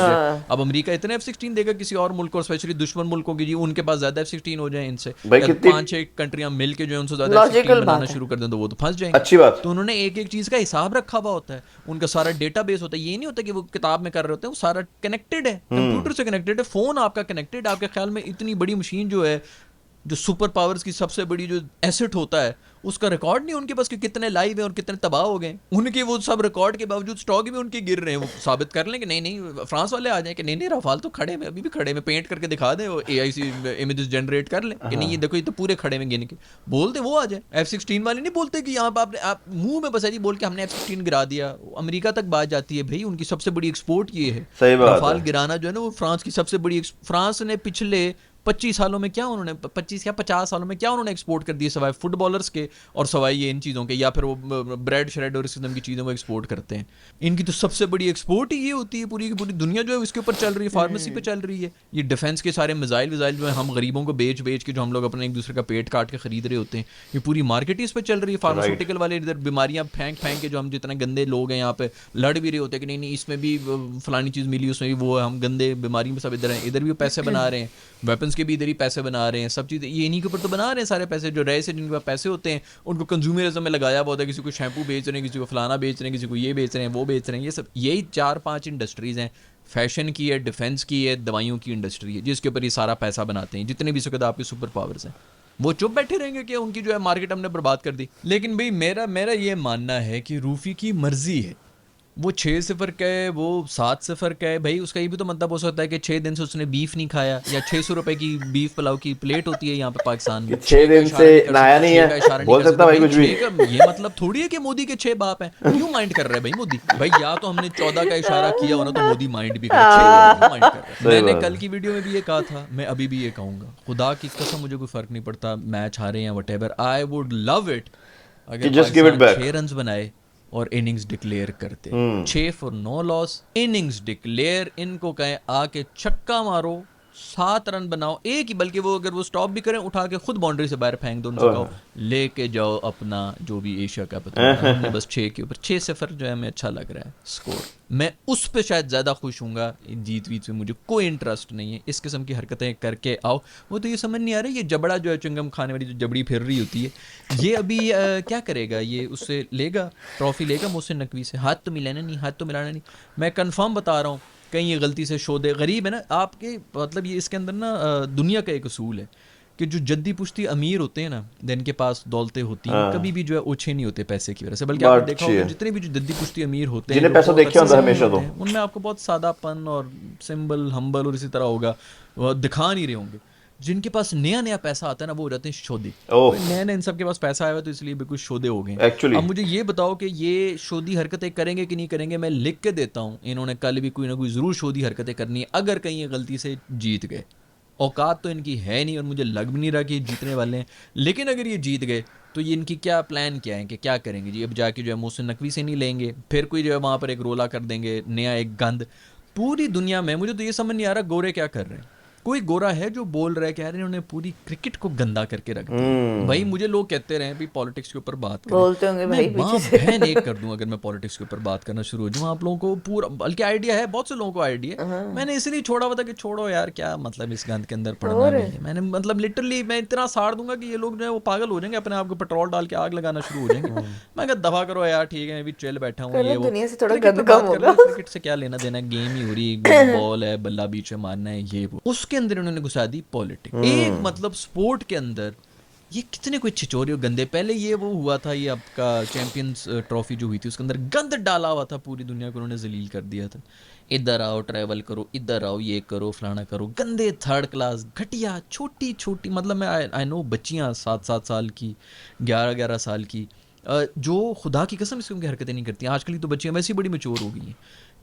S3: अब अमेरिका इतने F-16 देगा किसी और मुल्क को, स्पेशली दुश्मन मुल्कों की, जी उनके पास ज्यादा F-16 हो जाए इनसे,
S1: भाई
S3: या
S1: कितनी-
S3: 5-6 कंट्रियां मिल के जो है उनसे ज्यादा
S2: Logical
S3: F-16 बनाना
S2: बात है।
S3: शुरू कर दें तो वो तो फंस जाएंगे।
S1: अच्छी बात।
S3: तो उन्होंने एक एक चीज का हिसाब रखा हुआ होता है, उनका सारा डेटाबेस होता है, ये नहीं होता कि वो किताब में कर रहे होते हैं, वो सारा कनेक्टेड है, कंप्यूटर से कनेक्टेड है, फोन आपका कनेक्टेड। आपके ख्याल में इतनी बड़ी मशीन जो है, जो सुपर पावर्स की सबसे बड़ी जो एसेट होता है, उसका रिकॉर्ड नहीं उनके पास कि कितने लाइव हैं और कितने तबाह हो गए, उनके वो सब रिकॉर्ड के बावजूद स्टॉक भी उनके गिर रहे हैं। वो साबित कर लें कि नहीं नहीं फ्रांस वाले आ जाएं कि नहीं नहीं रफाल तो खड़े में, अभी भी खड़े में, पेंट करके दिखा दें, वो AIC इमेजेस जनरेट कर लें कि नहीं ये देखो ये तो पूरे खड़े में गिन के बोलते वो आ जाए। F-16 वाले नहीं बोलते कि यहाँ पर आप मुंह में बस ऐसे बोल के हमने F-16 गिरा दिया, अमेरिका तक बात जाती है भाई, उनकी सबसे बड़ी एक्सपोर्ट ये है।
S1: सही बात
S3: रफाल
S1: है।
S3: गिराना जो है ना वो फ्रांस की सबसे बड़ी फ्रांस ने पिछले 25 सालों में क्या उन्होंने 25 या 50 सालों में क्या उन्होंने एक्सपोर्ट कर दिए, सवाए फुटबॉलर्स के और सवाए ये इन चीज़ों के, या फिर वो ब्रेड श्रेड और इस किस्म की चीज़ों को एक्सपोर्ट करते हैं। इनकी तो सबसे बड़ी एक्सपोर्ट ही ये होती है, पूरी की पूरी दुनिया जो है इसके ऊपर चल रही है, फार्मेसी पे चल रही है। ये डिफेंस के सारे मिसाइल जो है हम गरीबों को बेच बेच के जो हम लोग अपने एक दूसरे का पेट काट के खरीद रहे होते हैं, ये पूरी मार्केट ही इस पर चल रही है। फार्मास्यूटिकल वाले इधर बीमारियां फेंक फेंक के जो हम जितने गंदे लोग हैं यहाँ पे लड़ भी रहे होते हैं कि नहीं नहीं इसमें भी फलानी चीज़ मिली, उसमें भी वो हम गंदे बीमारी में सब इधर हैं, इधर भी पैसे बना रहे हैं, वेपन्स उसके भी इधर ही पैसे बना रहे हैं, सब चीज़ें ये इन्हीं के ऊपर तो बना रहे हैं सारे पैसे। जो रहे से जिनके पास पैसे होते हैं उनको कंज्यूमरिज्म में लगाया हुआ होता है, किसी को शैम्पू बेच रहे हैं, किसी को फलाना बेच रहे हैं, किसी को ये बेच रहे हैं, वो बेच रहे हैं। ये सब यही 4-5 इंडस्ट्रीज़ हैं। फैशन की है, डिफेंस की है, दवाइयों की इंडस्ट्री है, जिसके ऊपर ये सारा पैसा बनाते हैं। जितने भी सकद आपके सुपर पावर्स हैं वो चुप बैठे रहेंगे कि उनकी जो है मार्केट हमने बर्बाद कर दी। लेकिन भाई मेरा ये मानना है कि रूफी की मर्जी है, वो 6-0 का है, वो 7-0 का है। भाई उसका ये भी तो मतलब हो सकता है कि 6 दिन से उसने बीफ नहीं खाया, या 600 रुपए की बीफ पुलाव की प्लेट होती है यहाँ पे पाकिस्तान में,
S1: 6 दिन से नहाया नहीं है, बोल सकता भाई कुछ भी।
S3: ये मतलब थोड़ी है कि मोदी के 6 बाप हैं। क्यों माइंड कर रहा है भाई मोदी? भाई या तो हमने 14 का इशारा किया हो ना तो मोदी माइंड भी करे, 6 माइंड कर रहा है। मैंने कल की वीडियो में भी ये कहा था, मैं अभी भी ये कहूंगा, खुदा की कसम मुझे कोई फर्क नहीं पड़ता मैच हारे या whatever, I would love it अगर 6 रन बनाए और इनिंग्स डिक्लेयर करते। 6 for no loss, innings declare, इनको कहें आके छक्का मारो, 7 रन बनाओ, एक ही, बल्कि वो अगर वो स्टॉप भी करें उठा के खुद बाउंड्री से बाहर फेंक दो, उनसे कहो लेके जाओ अपना जो भी एशिया का पता है। बस 6 के ऊपर 6-0 जो है हमें अच्छा लग रहा है स्कोर। मैं उस पे शायद ज़्यादा खुश हूँगा, जीत वीत में मुझे कोई इंटरेस्ट नहीं है। इस किस्म की हरकतें करके आओ। वो तो ये समझ नहीं आ रही, ये जबड़ा जो है चुंगम खाने वाली जो जबड़ी फिर रही होती है, ये अभी क्या करेगा? ये उससे लेगा ट्रॉफी, लेगा मुझसे नकवी से, हाथ तो मिलाना नहीं, हाथ तो मिलाना नहीं। मैं कंफर्म बता रहा हूँ, कहीं ये गलती से शो दे। गरीब है ना आपके, मतलब ये इसके अंदर ना दुनिया का एक असूल है कि जो जद्दी पुश्ती अमीर होते हैं ना, जिनके पास दौलतें होती हैं, कभी भी जो है ओछे नहीं होते पैसे की वजह से। बल्कि आपने देखा होगा जितने भी जो जद्दी पुश्ती अमीर होते हैं,
S1: जिन्हें पैसा देखे होता है हमेशा, तो
S3: उनमें आपको बहुत सादापन और सिंबल, हम्बल और इसी तरह होगा, वो दिखा नहीं रहे होंगे। जिनके पास नया नया पैसा आता है ना, वो हो जाते हैं शोधी। नया नया इन सब के पास पैसा आया हुआ तो इसलिए बिल्कुल शोधे हो गए
S1: एक्चुअली।
S3: अब मुझे ये बताओ कि ये शोधी हरकतें करेंगे कि नहीं करेंगे? मैं लिख के देता हूँ, इन्होंने कल भी कोई ना कोई ज़रूर शोधी हरकतें करनी है अगर कहीं ये गलती से जीत गए। औकात तो इनकी है नहीं और मुझे लग भी नहीं रहा कि ये जीतने वाले हैं। लेकिन अगर ये जीत गए तो ये इनकी क्या प्लान क्या है कि क्या करेंगे जी? अब जाके जो है मोहसिन नकवी से नहीं लेंगे, फिर कोई जो है वहाँ पर एक रोला कर देंगे, नया एक गंद। पूरी दुनिया में मुझे तो ये समझ नहीं आ रहा गोरे क्या कर रहे हैं। कोई गोरा है जो बोल रहा है कि यार इन्होंने पूरी क्रिकेट को गंदा करके रख दिया। भाई मुझे लोग कहते रहे भी पॉलिटिक्स के ऊपर बात करें,
S2: बोलते होंगे भाई
S3: मैं बहन एक कर दूं अगर मैं पॉलिटिक्स के ऊपर बात करना शुरू हो जाऊं। आप लोगों को पूरा, बल्कि आइडिया है, बहुत से लोगों को आइडिया है, मैंने इसलिए छोड़ा हुआ था कि छोड़ो यार, क्या मतलब इस गंद के अंदर पड़ना नहीं है। मैंने मतलब लिटरली मैं इतना साड़ दूंगा कि ये लोग जो है वो पागल हो जाएंगे, अपने आप को पेट्रोल डाल के आग लगाना शुरू हो जाएंगे। मैं कहा दफा करो यार, ठीक है अभी चिल बैठा हूँ, ये वो
S2: दुनिया से थोड़ा
S3: क्रिकेट पे
S2: गंद कम
S3: बात कर
S2: होगा।
S3: लो, क्रिकेट से क्या लेना देना है, गेम ही हो रही है, बॉल है, बल्ला बीच में मारना है, ये वो। उसके अंदर उन्होंने घुसा दी पॉलिटिक्स। एक मतलब स्पोर्ट के अंदर ये कितने कोई छिचोरी और गंदे। पहले ये वो हुआ था, ये आपका चैंपियंस ट्रॉफी जो हुई थी उसके अंदर गंद डाला हुआ था, पूरी दुनिया को उन्होंने जलील कर दिया था। इधर आओ, ट्रैवल करो, इधर आओ, ये करो, फलाना करो, गंदे, थर्ड क्लास, घटिया, छोटी छोटी, मतलब मैं आई नो बच्चियाँ 7-7 साल की, 11-11 साल की, जो खुदा की कसम इसकी उनकी हरकतें नहीं करती। आजकल की तो बच्चियाँ वैसे ही बड़ी मैच्योर हो गई हैं,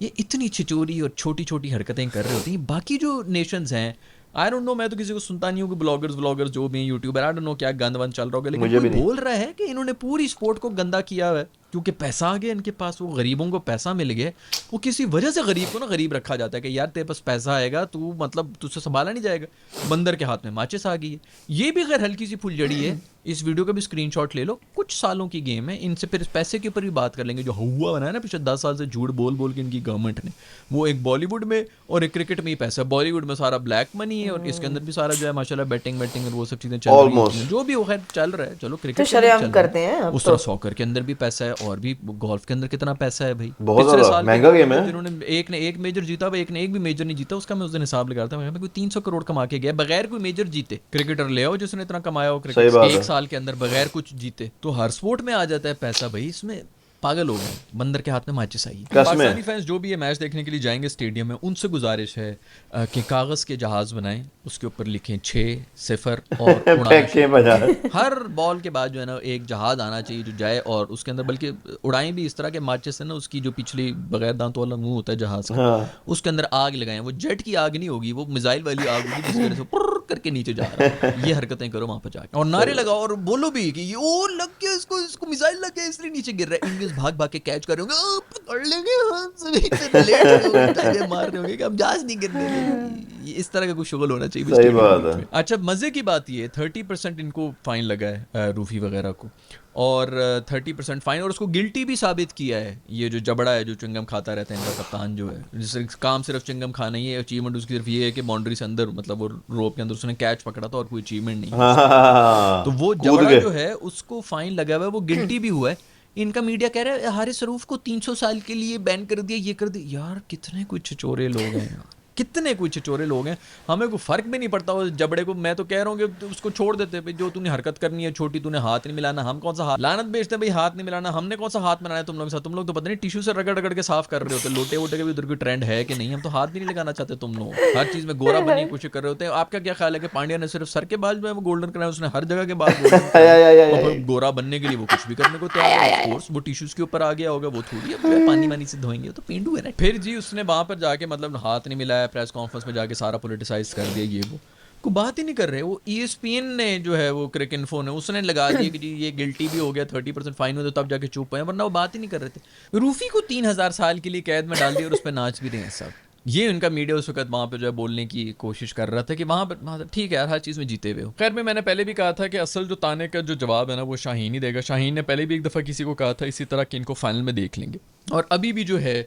S3: ये इतनी छिचोरी और छोटी छोटी हरकतें कर रहे होती हैं। बाकी जो नेशंस हैं, आई डोंट नो, मैं तो किसी को सुनता नहीं हूँ कि ब्लॉगर्स जो भी यूट्यूबर, आई डोंट नो क्या गंद वंद चल रहा होगा, लेकिन कोई बोल रहा है कि इन्होंने पूरी स्पोर्ट को गंदा किया हुआ है क्योंकि पैसा आ गया इनके पास, वो गरीबों को पैसा मिल गया। वो किसी वजह से गरीब को ना गरीब रखा जाता है कि यार तेरे पास पैसा आएगा, तू मतलब तुझसे संभाला नहीं जाएगा। बंदर के हाथ में माचिस आ गई है। ये भी खैर हल्की सी फुलझड़ी है, इस वीडियो का भी स्क्रीनशॉट ले लो, कुछ सालों की गेम है। इनसे फिर पैसे के ऊपर भी बात कर लेंगे। जो हुआ बनाया ना पिछले 10 साल से झूठ बोल बोल के इनकी गवर्नमेंट ने, वो एक बॉलीवुड में और एक क्रिकेट में ही पैसा। बॉलीवुड में सारा ब्लैक मनी है और इसके अंदर भी सारा जो है माशाल्लाह बैटिंग और वो सब चीजें चल रही हैं, जो भी वो खैर चल रहा है। चलो क्रिकेट
S2: शरेआम करते हैं,
S3: उस तरह सॉकर के अंदर भी पैसा है, और भी गोल्फ के अंदर कितना पैसा है भाई,
S1: बहुत ज्यादा महंगा गेम है।
S3: जिन्होंने एक ने एक मेजर जीता, एक ने एक भी मेजर नहीं जीता, उसका मैं उस दिन हिसाब लगा रहा था, मैं कोई 300 करोड़ कमा के गया बगैर कोई मेजर जीते। क्रिकेटर ले आओ जिसने इतना कमाया हो क्रिकेट एक साल के अंदर बगैर कुछ जीते, तो हर स्पोर्ट में आ जाता है पैसा भाई। इसमें पागल हो गए, बंदर के हाथ में माचिस आई। पाकिस्तानी फैंस जो भी ये मैच देखने के लिए जाएंगे स्टेडियम में, उनसे गुजारिश है कि कागज के जहाज बनाएं, उसके ऊपर लिखें 6-0 और हर बॉल के बाद जो है ना एक जहाज आना चाहिए जो जाए और उसके अंदर, बल्कि उड़ाएं भी इस तरह के माचिस है ना, उसकी जो पिछली बगैर दांतों वाला मुंह होता है जहाज का, उसके अंदर आग लगाएं। वो जेट की आग नहीं होगी, वो मिसाइल वाली आग होगी जिसकी वजह से करके नीचे जा रहा है। ये हरकतें करो वहां पर जाके और नारे लगाओ और बोलो भी कि ये ओ लग गया, इसको मिसाइल लग गया इसलिए नीचे गिर रहा है। इंग्लिश भाग भाग के कैच कर रहे होंगे, पकड़ लेंगे हम सभी, लेट होंगे, मार रहे होंगे कि हम जहाज नहीं गिरने देंगे। इस तरह का कुछ शुगल होना चाहिए।
S1: सही बात है।
S3: अच्छा मजे की बात ये 30% इनको फाइन लगा है रूफी वगैरह को, और 30% फाइन, और उसको गिल्टी भी साबित किया है। ये जो जबड़ा है जो चिंगम खाता रहता है, इनका कप्तान जो है, जिससे काम सिर्फ चिंगम खाना ही है, अचीवमेंट उसकी सिर्फ ये है कि बाउंड्री से अंदर, मतलब वो रोप के अंदर उसने कैच पकड़ा था और कोई अचीवमेंट नहीं है। तो वो जबड़ा जो है उसको फाइन लगा हुआ है, वो गिल्टी भी हुआ है। इनका मीडिया कह रहा है हारिस रऊफ को 300 साल के लिए बैन कर दिया, ये कर दिया। यार कितने कुछ छिचोरे लोग हैं यार, कितने कोई छिचोरे लोग हैं, हमें कोई फर्क भी नहीं पड़ता उस जबड़े को। मैं तो कह रहा हूँ कि उसको छोड़ देते भाई, जो तूने हरकत करनी है छोटी, तूने हाथ नहीं मिलाना, हम कौन सा हाथ लानत बेचते हैं भाई, हाथ नहीं मिलाना, हमने कौन सा हाथ मिलाना है तुम लोग के साथ। तुम लोग तो पता नहीं टिश्यू से रगड़ रगड़ के साफ कर रहे होते, लोटे वोटे के भी उधर कोई ट्रेंड है कि नहीं, हम तो हाथ भी नहीं लगाना चाहते। तुम लोग हर चीज में गोरा बनने की कोशिश कर रहे होते हैं। आपका क्या ख्याल है कि पांड्या ने सिर्फ सर के बाल जो है वो गोल्डन कराया, उसने हर जगह के बाल गोल्डन, गोरा बनने के लिए वो कुछ भी करने को तैयार है। ऑफ कोर्स वो टिश्यूज के ऊपर आ गया होगा, वो थोड़ी अब पानी वानी से धोएंगे, तो पेंडू है ना। फिर जी उसने वहां पर जाके मतलब हाथ नहीं मिलाया, प्रेस कॉन्फ्रेंस में जाके सारा पॉलिटिसाइज कर दिया, ये वो को बात ही नहीं कर रहे। वो ESPN ने जो है वो क्रिकइन्फो ने उसने लगा दिया कि जी ये गिल्टी भी हो गया, 30% फाइन हो, तो तब जाके चुप है, वरना वो बात ही नहीं कर रहे थे। रूफी को 3000 साल के लिए कैद में डाल दिया और उस पर नाच भी रहे हैं सब। ये उनका मीडिया उस वक्त वहाँ पे जो है बोलने की कोशिश कर रहा था कि वहाँ पर ठीक है यार, हर चीज़ में जीते हुए हो। खैर में मैंने पहले भी कहा था कि असल जो ताने का जो जवाब है ना वो शाहीन ही देगा। शाहीन ने पहले भी एक दफ़ा किसी को कहा था इसी तरह कि इनको फाइनल में देख लेंगे, और अभी भी जो है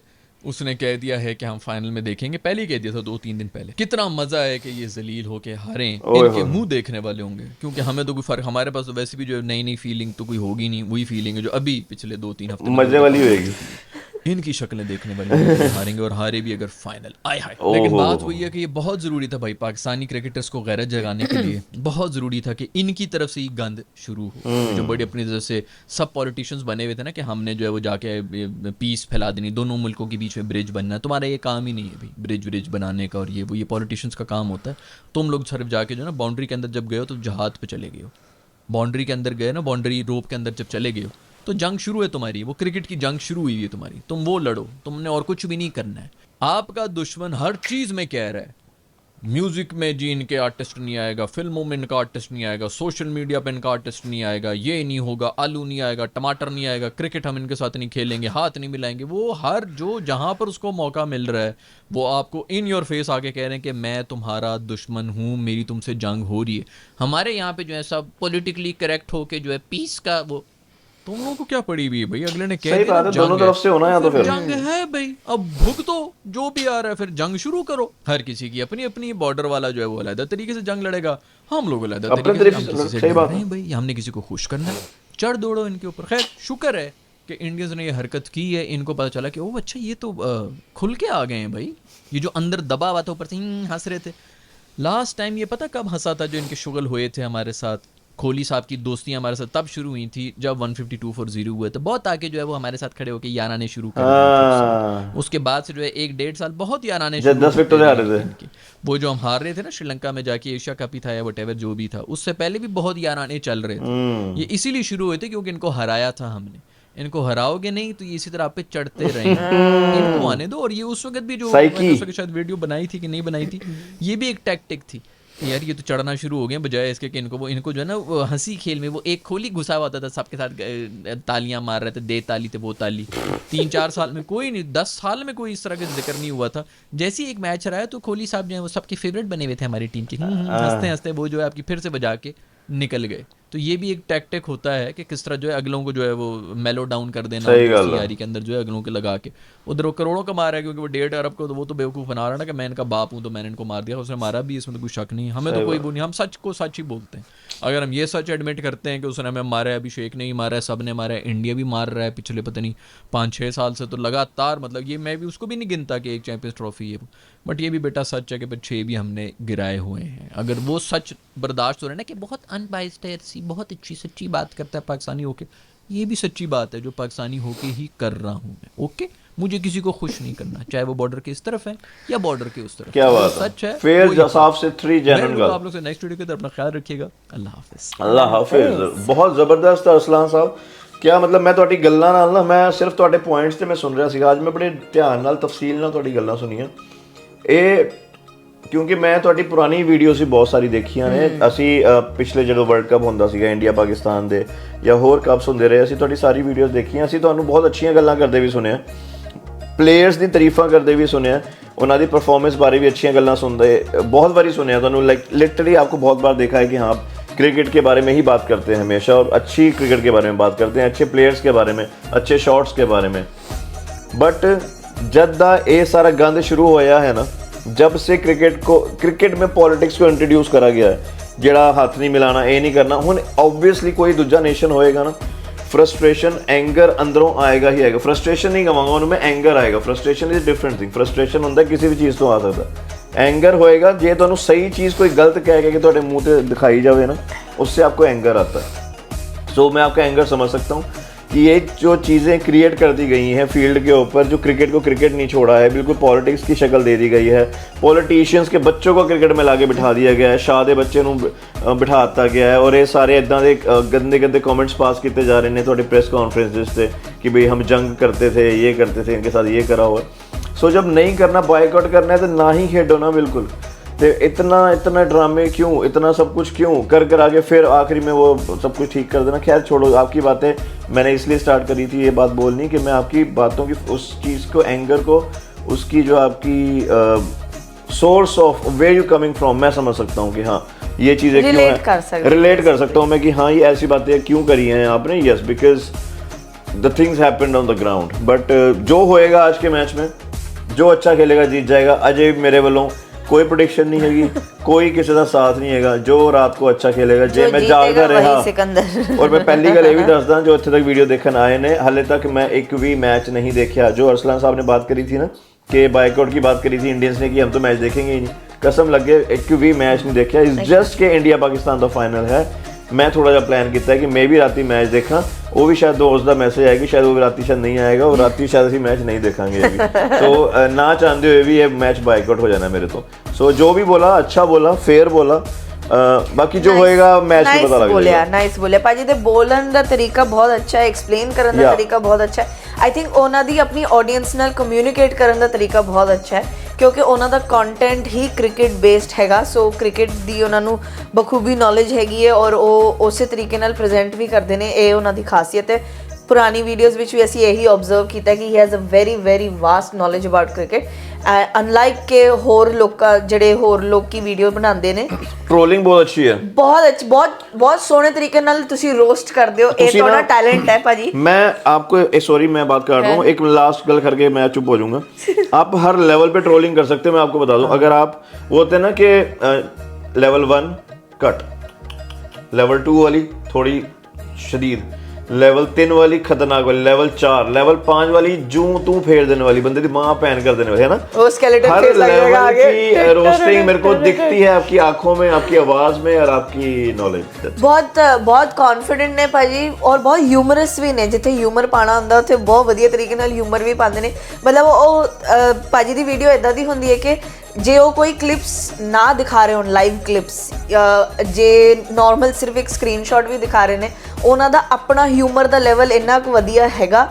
S3: उसने कह दिया है कि हम फाइनल में देखेंगे। पहले ही कह दिया था 2-3 दिन पहले। कितना मजा है कि ये जलील होके हारें, इनके मुंह देखने वाले होंगे, क्योंकि हमें तो कोई फर्क, हमारे पास तो वैसे भी जो नई नई फीलिंग तो कोई होगी नहीं, वही फीलिंग है जो अभी पिछले 2-3 हफ्ते
S1: मजे वाली होगी।
S3: इनकी शक्लें देखने वाली हारेंगे, और हारे भी अगर फाइनल आए हाय। लेकिन बात वही है कि ये बहुत ज़रूरी था भाई, पाकिस्तानी क्रिकेटर्स को गैरत जगाने के लिए बहुत ज़रूरी था कि इनकी तरफ से ही गंद शुरू हो। जो बड़ी अपनी तरफ से सब पॉलिटिशियंस बने हुए थे ना कि हमने जो है वो जाके पीस फैला देनी, दोनों मुल्कों के बीच में ब्रिज बनना है। तुम्हारा ये काम ही नहीं है भाई ब्रिज बनाने का, और ये पॉलिटिशियंस का काम होता है। तुम लोग सिर्फ जाके जो ना बाउंड्री के अंदर जब गए हो तो जहाज पे चले गए हो, बाउंड्री के अंदर गए ना, बाउंड्री रोप के अंदर जब चले गए हो तो जंग शुरू है तुम्हारी, वो क्रिकेट की जंग शुरू हुई है तुम्हारी, तुम वो लड़ो, तुमने और कुछ भी नहीं करना है। आपका दुश्मन हर चीज में कह रहा है, म्यूजिक में जी इनके आर्टिस्ट नहीं आएगा, फिल्मों में इनका आर्टिस्ट नहीं आएगा, सोशल मीडिया पे इनका आर्टिस्ट नहीं आएगा, ये नहीं होगा, आलू नहीं आएगा, टमाटर नहीं आएगा, क्रिकेट हम इनके साथ नहीं खेलेंगे, हाथ नहीं मिलाएंगे। वो हर जो जहां पर उसको मौका मिल रहा है वो आपको इन योर फेस आके कह रहे हैं कि मैं तुम्हारा दुश्मन हूँ, मेरी तुमसे जंग हो रही है। हमारे यहाँ पे जो है सब पॉलिटिकली करेक्ट होके जो है पीस का वो, तुम लोगों को क्या पड़ी हुई है भाई, अगले ने कह दिया
S1: दोनों तरफ से होना है, तो फिर
S3: जंग है भाई, अब भुगतो जो भी आ रहा है, फिर जंग शुरू करो। हर किसी की अपनी अपनी, बॉर्डर वाला जो है वो अलग तरीके से जंग लड़ेगा, हम लोग अलग तरीके से डर रहे हैं भाई, हमने किसी को खुश करना है, चढ़ दौड़ो इनके ऊपर। खैर शुक्र है कि इंडियंस ने ये हरकत की है, इनको पता चला कि ओह अच्छा ये तो खुल के आ गए हैं भाई, ये जो अंदर दबा हुआ था ऊपर से हंस रहे थे। लास्ट टाइम ये पता कब हंसा था जो इनके शुगल हुए थे हमारे साथ, कोहली साहब की दोस्ती हमारे साथ तब शुरू हुई थी जब 152 फॉर 0 हुए थे। बहुत आके जो है वो हमारे साथ खड़े होकर याराने शुरू कर दिए। उसके बाद से जो है 1-1.5 साल बहुत याराने शुरू
S1: 10 विकेट हारे थे।
S3: वो जो हम हार रहे थे ना श्रीलंका में जाके, एशिया कप ही था या वटेवर जो भी था, उससे पहले भी बहुत याराने चल रहे थे। ये इसीलिए शुरू हुए थे क्योंकि इनको हराया था हमने। इनको हराओगे नहीं तो ये इसी तरह आप पे चढ़ते रहेंगे, इनको आने दो। और ये उस वक्त भी जो मैंने उस वक्त शायद वीडियो बनाई थी कि नहीं बनाई थी, ये भी एक टैक्टिक थी यार, ये तो चढ़ना शुरू हो गए बजाय इसके कि इनको जो है ना वो हंसी खेल में वो एक कोहली घुसा हुआ था सबके साथ तालियां मार रहे थे, दे ताली थे वो ताली। 3-4 साल में कोई नहीं, 10 साल में कोई इस तरह का जिक्र नहीं हुआ था। जैसे ही एक मैच रहा है तो कोहली साहब जो है वो सबके फेवरेट बने हुए थे हमारी टीम के, हंसते हंसते वो जो है आपकी फिर से बजा के निकल गए। तो ये भी एक टैक्टिक होता है कि किस तरह जो है अगलों को जो है वो मेलो डाउन कर देना, यारी के अंदर जो है अगलों के लगा के। उधर वो करोड़ों कमा रहा है क्योंकि वो 1.5 अरब को, तो वो तो बेवकूफ़ बना रहा है ना कि मैं इनका बाप हूँ तो मैंने इनको मार दिया, उसने मारा भी, इसमें तो कोई शक नहीं। हमें तो कोई वो नहीं, हम सच को सच ही बोलते हैं। अगर हम ये सच एडमिट करते हैं कि उसने हमें मारा है, अभिषेक ने ही मारा है, सब ने मारा है, इंडिया भी मार रहा है पिछले पता नहीं 5-6 साल से तो लगातार, मतलब ये मैं भी उसको भी नहीं गिनता कि एक चैंपियंस ट्रॉफी है, बट ये भी बेटा सच है कि 6 भी हमने गिराए हुए हैं। अगर वो सच बर्दाश्त हो रहा है ना कि बहुत अनबाइस्ड है, बहुत अच्छी सच्ची बात करता है पाकिस्तानी होके, ये भी सच्ची बात है जो पाकिस्तानी होके ही कर रहा हूँ मैं। ओके, मुझे किसी को खुश नहीं करना, चाहे वो बॉर्डर के इस तरफ है या बॉर्डर के उस तरफ।
S1: क्या बात
S3: सच है,
S1: फेयर साफ से 3 जनरल।
S3: आप लोग से नेक्स्ट वीडियो के अंदर अपना ख्याल रखिएगा। अल्लाह हाफिज।
S1: अल्लाह हाफिज। बहुत जबरदस्त है अरसलान साहब, क्या मतलब मैं ਤੁਹਾਡੀ ਗੱਲਾਂ ਨਾਲ ਨਾ, ਮੈਂ ਸਿਰਫ ਤੁਹਾਡੇ ਪੁਆਇੰਟਸ ਤੇ ਮੈਂ ਸੁਣ ਰਿਹਾ ਸੀਗਾ। ਅੱਜ ਮੈਂ ਬੜੇ ਧਿਆਨ ਨਾਲ ਤਫਸੀਲ ਨਾਲ ਤੁਹਾਡੀ ਗੱਲਾਂ ਸੁਣੀਆਂ। ਇਹ ਕਿਉਂਕਿ ਮੈਂ ਤੁਹਾਡੀ ਪੁਰਾਣੀ ਵੀਡੀਓਜ਼ ਵੀ ਬਹੁਤ ਸਾਰੀ ਦੇਖੀਆਂ ਨੇ। ਅਸੀਂ ਪਿਛਲੇ ਜਦੋਂ ਵਰਲਡ ਕੱਪ ਹੁੰਦਾ ਸੀਗਾ ਇੰਡੀਆ ਪਾਕਿਸਤਾਨ ਦੇ ਜਾਂ ਹੋਰ ਕੱਪਸ ਹੁੰਦੇ ਰਹੇ, ਅਸੀਂ ਤੁਹਾਡੀ ਸਾਰੀ ਵੀਡੀਓਜ਼ ਦੇਖੀਆਂ। ਅਸੀਂ ਤੁਹਾਨੂੰ ਬਹੁਤ ਅੱਛੀਆਂ ਗੱਲਾਂ ਕਰਦੇ ਵੀ ਸੁਣਿਆ, ਪਲੇਅਰਸ ਦੀ ਤਾਰੀਫਾਂ ਕਰਦੇ ਵੀ ਸੁਣਿਆ, ਉਹਨਾਂ ਦੀ परफॉर्मेंस बारे भी अच्छी गल्लां सुनते बहुत बारी सुनिया ਤੁਹਾਨੂੰ। लाइक लिटरली आपको बहुत बार देखा है कि हाँ क्रिकेट के बारे में ही बात करते हैं हमेशा, और अच्छी क्रिकेट के बारे में बात करते हैं, अच्छे प्लेयर्स के बारे में, अच्छे शॉट्स के बारे में। बट जद दा ये सारा गंद शुरू होया है ना, जब से क्रिकेट में पॉलिटिक्स को इंट्रोड्यूस करा गया है, ਜਿਹੜਾ ਹੱਥ ਨਹੀਂ ਮਿਲਾਣਾ, ਇਹ ਨਹੀਂ ਕਰਨਾ। ਹੁਣ ਆਬਵੀਅਸਲੀ ਕੋਈ ਦੂਜਾ ਨੇਸ਼ਨ ਹੋਏਗਾ ਨਾ, ਫਰਸਟ੍ਰੇਸ਼ਨ ਐਂਗਰ ਅੰਦਰੋਂ ਆਏਗਾ ਹੀ ਆਏਗਾ। ਫਰਸਟ੍ਰੇਸ਼ਨ ਨਹੀਂ ਕਹਾਂਗਾ ਉਹਨੂੰ ਮੈਂ, ਐਂਗਰ ਆਏਗਾ। Frustration is different thing. Frustration ਹੁੰਦਾ ਕਿਸੇ ਵੀ ਚੀਜ਼ ਤੋਂ ਆ ਸਕਦਾ, ਐਂਗਰ ਹੋਏਗਾ ਜੇ ਤੁਹਾਨੂੰ ਸਹੀ ਚੀਜ਼ ਕੋਈ ਗਲਤ ਕਹਿ ਕੇ ਕਿ ਤੁਹਾਡੇ ਮੂੰਹ ਤੇ ਦਿਖਾਈ ਜਾਵੇ ना, उससे आपको एंगर आता है। सो मैं आपका एंगर समझ सकता हूँ कि ये जो चीज़ें क्रिएट कर दी गई हैं फील्ड के ऊपर, जो क्रिकेट को क्रिकेट नहीं छोड़ा है, बिल्कुल पॉलिटिक्स की शक्ल दे दी गई है। पॉलिटिशियंस के बच्चों को क्रिकेट में लाके बिठा दिया गया है, शाह दे बच्चे नूं बिठा दिता गया है, और ये सारे इदां दे गंदे गंदे कमेंट्स पास किए जा रहे हैं थोड़े प्रेस कॉन्फ्रेंसिस से कि भाई हम जंग करते थे, ये करते थे, इनके साथ ये करा हुआ। सो जब नहीं करना, बॉयकॉट करना है तो ना ही खेडो ना बिल्कुल। तो इतना ड्रामे क्यों, इतना सब कुछ क्यों कर आगे फिर आखिरी में वो सब कुछ ठीक कर देना। खैर छोड़ो, आपकी बातें मैंने इसलिए स्टार्ट करी थी ये बात बोलनी कि मैं आपकी बातों की उस चीज़ को, एंगर को, उसकी जो आपकी source of where you coming from, मैं समझ सकता हूँ कि हाँ ये चीज़ें क्यों
S2: रिलेट कर
S1: सकता हूँ मैं कि हाँ ये ऐसी बातें क्यों करी हैं आपने। Yes, because the things happened on the ground. But जो होएगा आज के मैच में, जो अच्छा खेलेगा जीत जाएगा। अजय मेरे वालों कोई प्रोडिक्शन नहीं हैगी, कोई किसी का साथ नहीं हैगा। जो रात को अच्छा खेलेगा, जे मैं जागदा रहा। और मैं पहली गल ये भी दसदा, जो इत्थे तक वीडियो देखने आए ने, हाले तक मैं एक भी मैच नहीं देखा। जो अरसलान साहब ने बात करी थी ना कि बाइकआउट की बात करी थी इंडियंस ने कि हम तो मैच देखेंगे ही नहीं, कसम लगे एक भी मैच नहीं देखा। इस जस्ट के इंडिया पाकिस्तान का फाइनल है। मैं थोड़ा जा प्लान किया कि मैं भी राती मैच देखा, वो भी शायद दोस्त का मैसेज आएगी, शायद वो राती शायद नहीं आएगा, और राती शायद असी मैच नहीं देखांगे अभी। तो ना चाहते हुए भी ये मैच बाइकआउट हो जाना मेरे तो। सो जो भी बोला अच्छा बोला, फेयर बोला, बाकी जो होएगा मैच में पता लग जाएगा।
S2: ਨਾਈਸ ਬੋਲਿਆ ਭਾਜੀ ਦੇ ਬੋਲਣ ਦਾ ਤਰੀਕਾ ਬਹੁਤ ਅੱਛਾ ਹੈ, ਐਕਸਪਲੇਨ ਕਰਨ ਦਾ ਤਰੀਕਾ ਬਹੁਤ ਅੱਛਾ ਹੈ। ਆਈ ਥਿੰਕ ਉਹਨਾਂ ਦੀ ਆਪਣੀ ਆਡੀਅנס ਨਾਲ ਕਮਿਊਨੀਕੇਟ ਕਰਨ ਦਾ ਤਰੀਕਾ ਬਹੁਤ ਅੱਛਾ ਹੈ, ਕਿਉਂਕਿ ਉਹਨਾਂ ਦਾ ਕੰਟੈਂਟ ਹੀ ਕ੍ਰਿਕਟ ਬੇਸਡ ਹੈਗਾ। ਸੋ ਕ੍ਰਿਕਟ ਦੀ ਉਹਨਾਂ ਨੂੰ ਬਖੂਬੀ ਨੌਲੇਜ ਹੈਗੀ ਹੈ, ਔਰ ਉਹ ਉਸੇ ਤਰੀਕੇ ਨਾਲ ਪ੍ਰੈਜ਼ੈਂਟ ਵੀ ਕਰਦੇ ਨੇ, ਇਹ ਉਹਨਾਂ ਦੀ ਖਾਸੀਅਤ ਹੈ। ਪੁਰਾਣੀ ਵੀਡੀਓਜ਼ ਵਿੱਚ ਵੀ ਅਸੀਂ ਇਹੀ ਆਬਜ਼ਰਵ ਕੀਤਾ ਕਿ he has a very vast knowledge about cricket, unlike ਕਿ ਹੋਰ ਲੋਕਾਂ ਜਿਹੜੇ ਹੋਰ ਲੋਕੀ ਵੀਡੀਓ ਬਣਾਉਂਦੇ ਨੇ।
S1: ट्रोलिंग बहुत अच्छी है,
S2: ਬਹੁਤ ਸੋਹਣੇ ਤਰੀਕੇ ਨਾਲ ਤੁਸੀਂ ਰੋਸਟ ਕਰਦੇ ਹੋ, ਇਹ ਤੁਹਾਡਾ ਟੈलेंट है ਭਾਜੀ।
S1: मैं आपको सॉरी मैं बात कर रहा हूँ, एक लास्ट गल करके मैं चुप हो जाऊंगा। आप हर लेवल पे ट्रोलिंग कर सकते हो, मैं आपको बता दूं। अगर आप वो होते हैं ना कि लेवल 1 कट, लेवल 2 वाली थोड़ी शदीद, लेवल 3 वाली खतरनाक वाली, लेवल 4, लेवल 5 वाली जूं तू फेर देने वाली, बंदे दी मां पैन कर देने वाली, है ना।
S2: वो स्केलेटन
S1: हर
S2: फेस लगेगा आगे।
S1: की रोस्टिंग मेरे को दिखती है आपकी आंखों में, आपकी आवाज में और आपकी नॉलेज।
S2: ਬਹੁਤ ਕੌਨਫੀਡੈਂਟ ਨੇ ਭਾਜੀ, ਔਰ ਬਹੁਤ ਹਿਊਮਰਸ ਵੀ ਨੇ। ਜਿੱਥੇ ਹਿਊਮਰ ਪਾਣਾ ਹੁੰਦਾ ਉੱਥੇ ਬਹੁਤ ਵਧੀਆ ਤਰੀਕੇ ਨਾਲ ਹਿਊਮਰ ਵੀ ਪਾਉਂਦੇ ਨੇ। ਮਤਲਬ ਉਹ ਭਾਜੀ ਦੀ ਵੀਡੀਓ ਇਦਾਂ ਦੀ ਹੁੰਦੀ ਹੈ ਕਿ ਜੇ ਉਹ ਕੋਈ ਕਲਿੱਪਸ ਨਾ ਦਿਖਾ ਰਹੇ ਹੋਣ, ਲਾਈਵ ਕਲਿੱਪਸ, ਜੇ ਨਾਰਮਲ ਸਿਰਫ ਇੱਕ ਸਕਰੀਨਸ਼ਾਟ ਵੀ ਦਿਖਾ ਰਹੇ ਨੇ, ਉਹਨਾਂ ਦਾ ਆਪਣਾ ਹਿਊਮਰ ਦਾ ਲੈਵਲ ਇੰਨਾ ਕੁ ਵਧੀਆ ਹੈਗਾ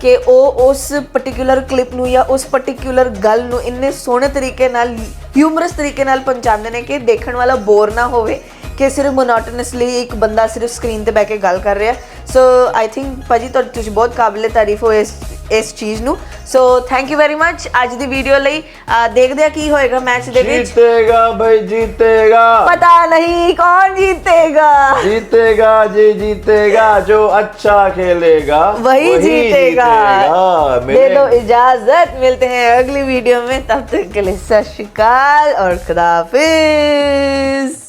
S2: ਕਿ ਉਹ ਉਸ ਪਰਟੀਕੂਲਰ ਕਲਿੱਪ ਨੂੰ ਜਾਂ ਉਸ ਪਰਟੀਕੂਲਰ ਗੱਲ ਨੂੰ ਇੰਨੇ ਸੋਹਣੇ ਤਰੀਕੇ ਨਾਲ, ਹਿਊਮਰਸ ਤਰੀਕੇ ਨਾਲ ਪਹੁੰਚਾਉਂਦੇ ਨੇ ਕਿ ਦੇਖਣ ਵਾਲਾ ਬੋਰ ਨਾ ਹੋਵੇ, ਕਿ ਸਿਰਫ ਮੋਨੋਟਨਸਲੀ ਇੱਕ ਬੰਦਾ ਸਿਰਫ ਸਕਰੀਨ ਤੇ ਬਹਿ ਕੇ ਗੱਲ ਕਰ ਰਿਹਾ। ਸੋ ਆਈ ਥਿੰਕ ਭਾਜੀ ਤੁਸੀਂ ਬਹੁਤ ਕਾਬਿਲੇ ਤਾਰੀਫ ਹੋ ਇਸ ਚੀਜ਼ ਨੂੰ। So thank you very much ਅੱਜ ਦੀ ਵੀਡੀਓ ਲਈ। ਦੇਖਦੇ ਆ ਕੀ ਹੋਏਗਾ ਮੈਚ ਦੇ ਵਿੱਚ।
S1: जीतेगा भाई जीतेगा,
S2: पता नहीं कौन जीतेगा,
S1: जीतेगा जी जीतेगा, जो अच्छा खेलेगा
S2: वही जीतेगा। दे
S1: मेरे
S2: दो इजाजत, मिलते हैं अगली वीडियो में, तब तक के लिए सत श्री अकाल और खुदा हाफिज।